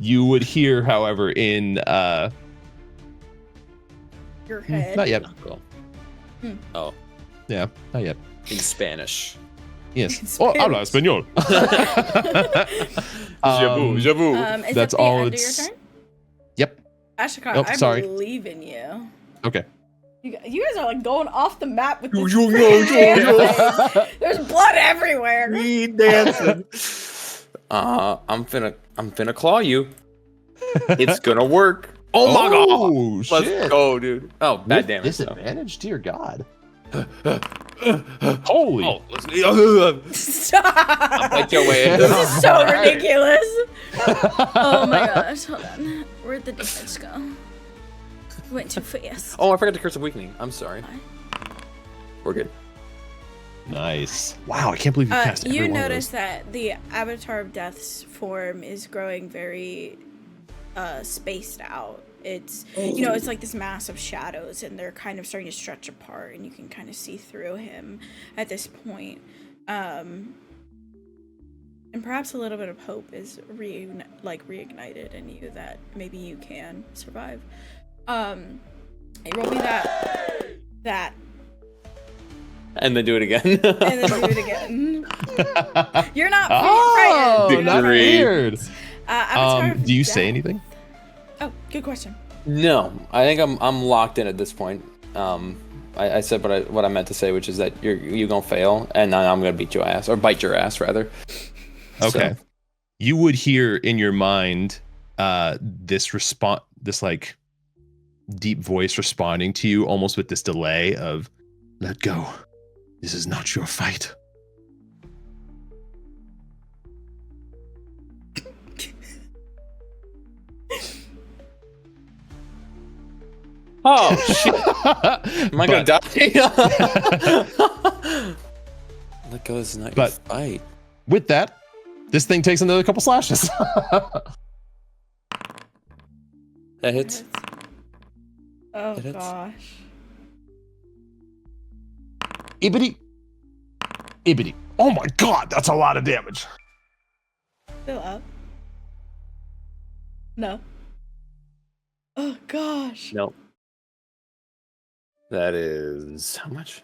You would hear, however, in Your head. not yet. Oh, Yeah, not yet. in Spanish. Yes. Oh, habla español. Is That's it the all end it's- of your turn? Yep. Ashikar, Oh, I sorry. believe in you. Okay. You guys are like going off the map with this Yo, yo, damn yo, thing. There's blood everywhere. Me dancing. I'm finna claw you. It's gonna work. Oh my god. Let's shit. go, dude. Oh, bad With damage. though. disadvantage, dear God. Holy. Oh, let's Stop. bite your way in. This is so ridiculous. Oh my gosh, hold on. Where'd the damage go? Went too fast. Oh, I forgot to curse of weakening. I'm sorry. We're good. Nice. Wow, I can't believe you passed every You one of notice those. that the Avatar of Death's form is growing very spaced out. It's it's like this mass of shadows, and they're kind of starting to stretch apart, and you can kind of see through him at this point. And perhaps a little bit of hope is reignited in you that maybe you can survive. Roll me that. And then do it again. And then do it again. You're not Oh, frightened. You're not not Victory. weird. Avatar of Do you Death. say anything? Oh, good question. No, I think I'm locked in at this point. I said what I meant to say, which is that you're gonna fail, and I'm gonna beat your ass, or bite your ass rather. Okay. So, You would hear in your mind this response, this like deep voice responding to you almost with this delay of, let go. This is not your fight. oh shit! Am I gonna die? Let go is not your But- fight. With that, this thing takes another couple slashes. That hits. Oh It hits. gosh. Ibbity. Ibbity. Oh my god, that's a lot of damage. Still up. No. Oh gosh. No. That is how much?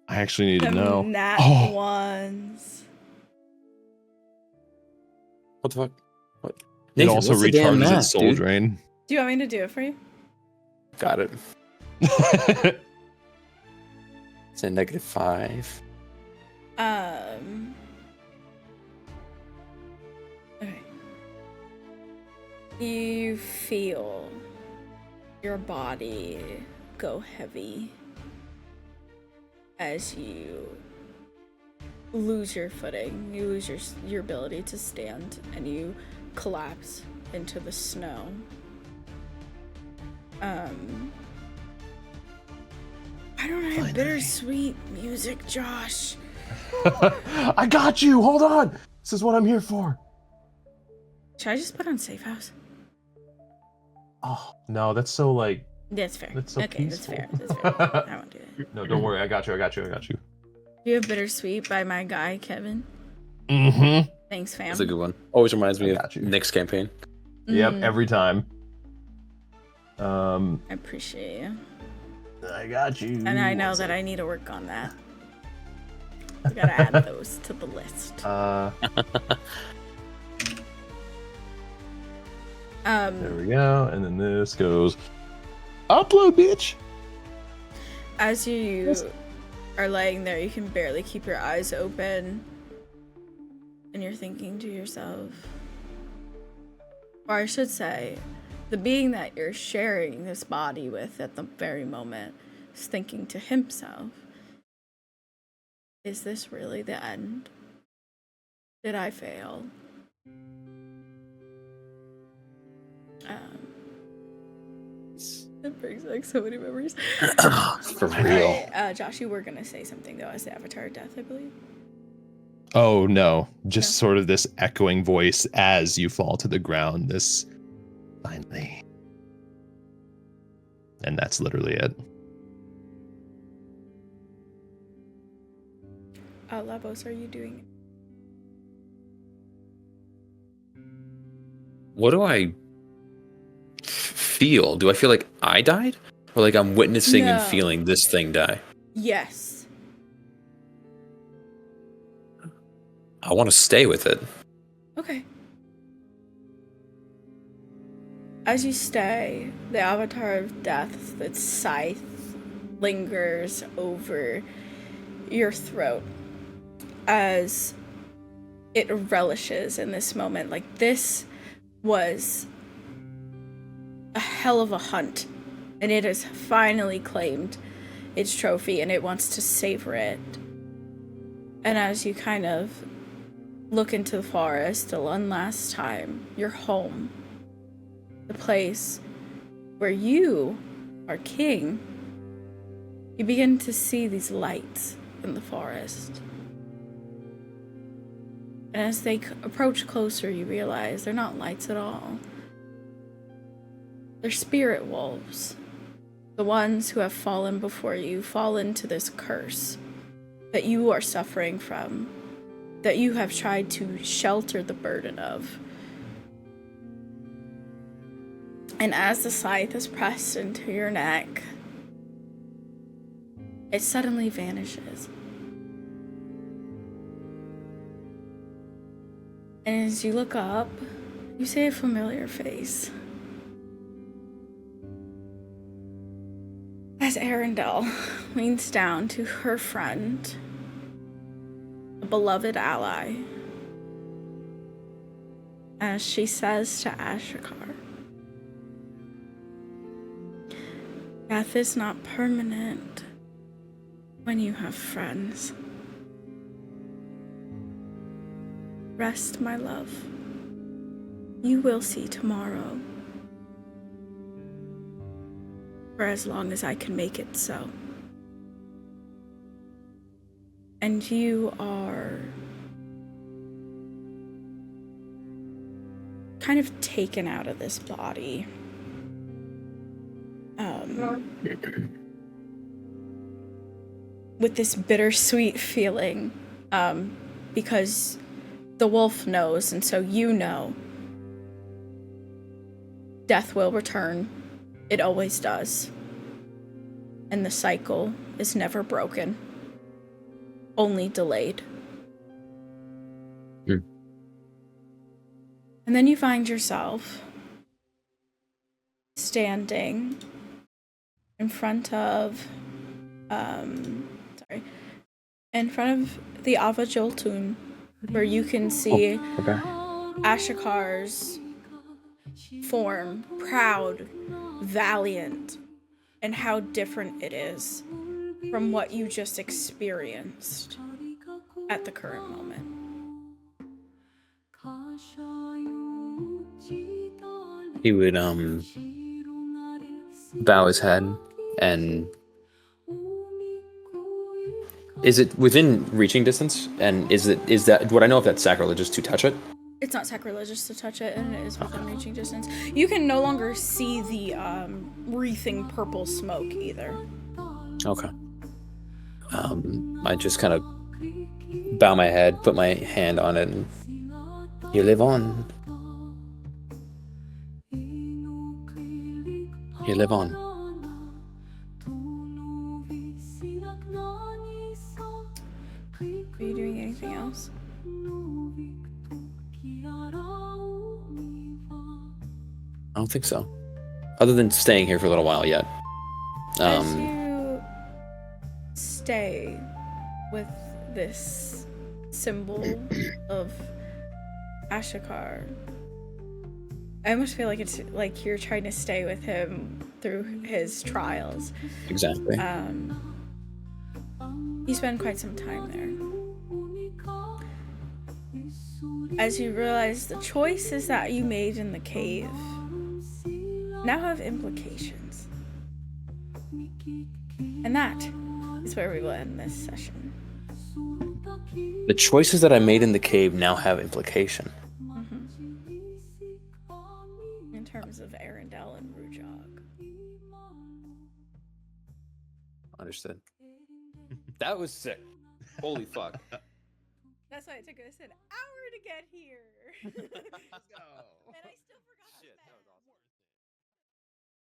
I actually need to Them know. nat Oh. ones. What the fuck? What? It Nathan, also what's the damn recharges math, its soul dude? drain. Do you want me to do it for you? Got it. It's a -5. Okay. You feel your body go heavy as you lose your footing. You lose your ability to stand, and you collapse into the snow. Why don't I have bittersweet music, Josh? I got you. Hold on. This is what I'm here for. Should I just put on Safe House? Oh, no, that's so like. That's fair. That's so okay, peaceful. that's fair. I won't do that. No, don't worry. I got you. Do you have Bittersweet by my guy, Kevin? Mm-hmm. Thanks, fam. That's a good one. Always reminds me I of got you. Nick's campaign. Yep, Mm, every time. I appreciate you. I got you. And I know that I need to work on that. I gotta add those to the list. There we go. And then this goes upload, bitch. As you are laying there, you can barely keep your eyes open. And you're thinking to yourself, or I should say, the being that you're sharing this body with at the very moment is thinking to himself, is this really the end? Did I fail? It brings like so many memories. For real. Right, Josh, you were gonna say something though as the Avatar of Death, I believe. Oh no, just sort of this echoing voice as you fall to the ground. This finally. And that's literally it. Lavos, are you doing? What do I feel? Do I feel like I died? Or like I'm witnessing and feeling this thing die? Yes. I want to stay with it. Okay. As you stay, the Avatar of Death, its scythe, lingers over your throat as it relishes in this moment. Like, this was a hell of a hunt, and it has finally claimed its trophy, and it wants to savor it. And as you kind of look into the forest one last time, your home, the place where you are king, you begin to see these lights in the forest. And as they approach closer, you realize they're not lights at all. They're spirit wolves. The ones who have fallen before you fall into this curse that you are suffering from, that you have tried to shelter the burden of. And as the scythe is pressed into your neck, it suddenly vanishes. And as you look up, you see a familiar face. As Arendelle leans down to her friend, a beloved ally, as she says to Ashikar, death is not permanent when you have friends. Rest, my love. You will see tomorrow. For as long as I can make it so. And you are kind of taken out of this body. With this bittersweet feeling, because the wolf knows, and so you know, death will return. It always does. And the cycle is never broken, only delayed. Mm. And then you find yourself standing in front of, in front of the Ava Joltun, where you can see Ashikar's form, proud, valiant, and how different it is from what you just experienced at the current moment. He would bow his head, and is it within reaching distance? And is that would I know if that's sacrilegious to touch it? It's not sacrilegious to touch it, and it is within reaching distance. You can no longer see the wreathing purple smoke either. Okay. I just kind of bow my head, put my hand on it, and you live on. You live on. Are you doing anything else? don't think so. Other than staying here for a little while yet. As you stay with this symbol of Ashikar, I almost feel like it's like you're trying to stay with him through his trials. Exactly. You spend quite some time there. As you realize the choices that you made in the cave now have implications. And that is where we will end this session. The choices that I made in the cave now have implication. In terms of Arendelle and Rujog. Understood. That was sick. Holy fuck. That's why it took us an hour to get here. Let's go. And I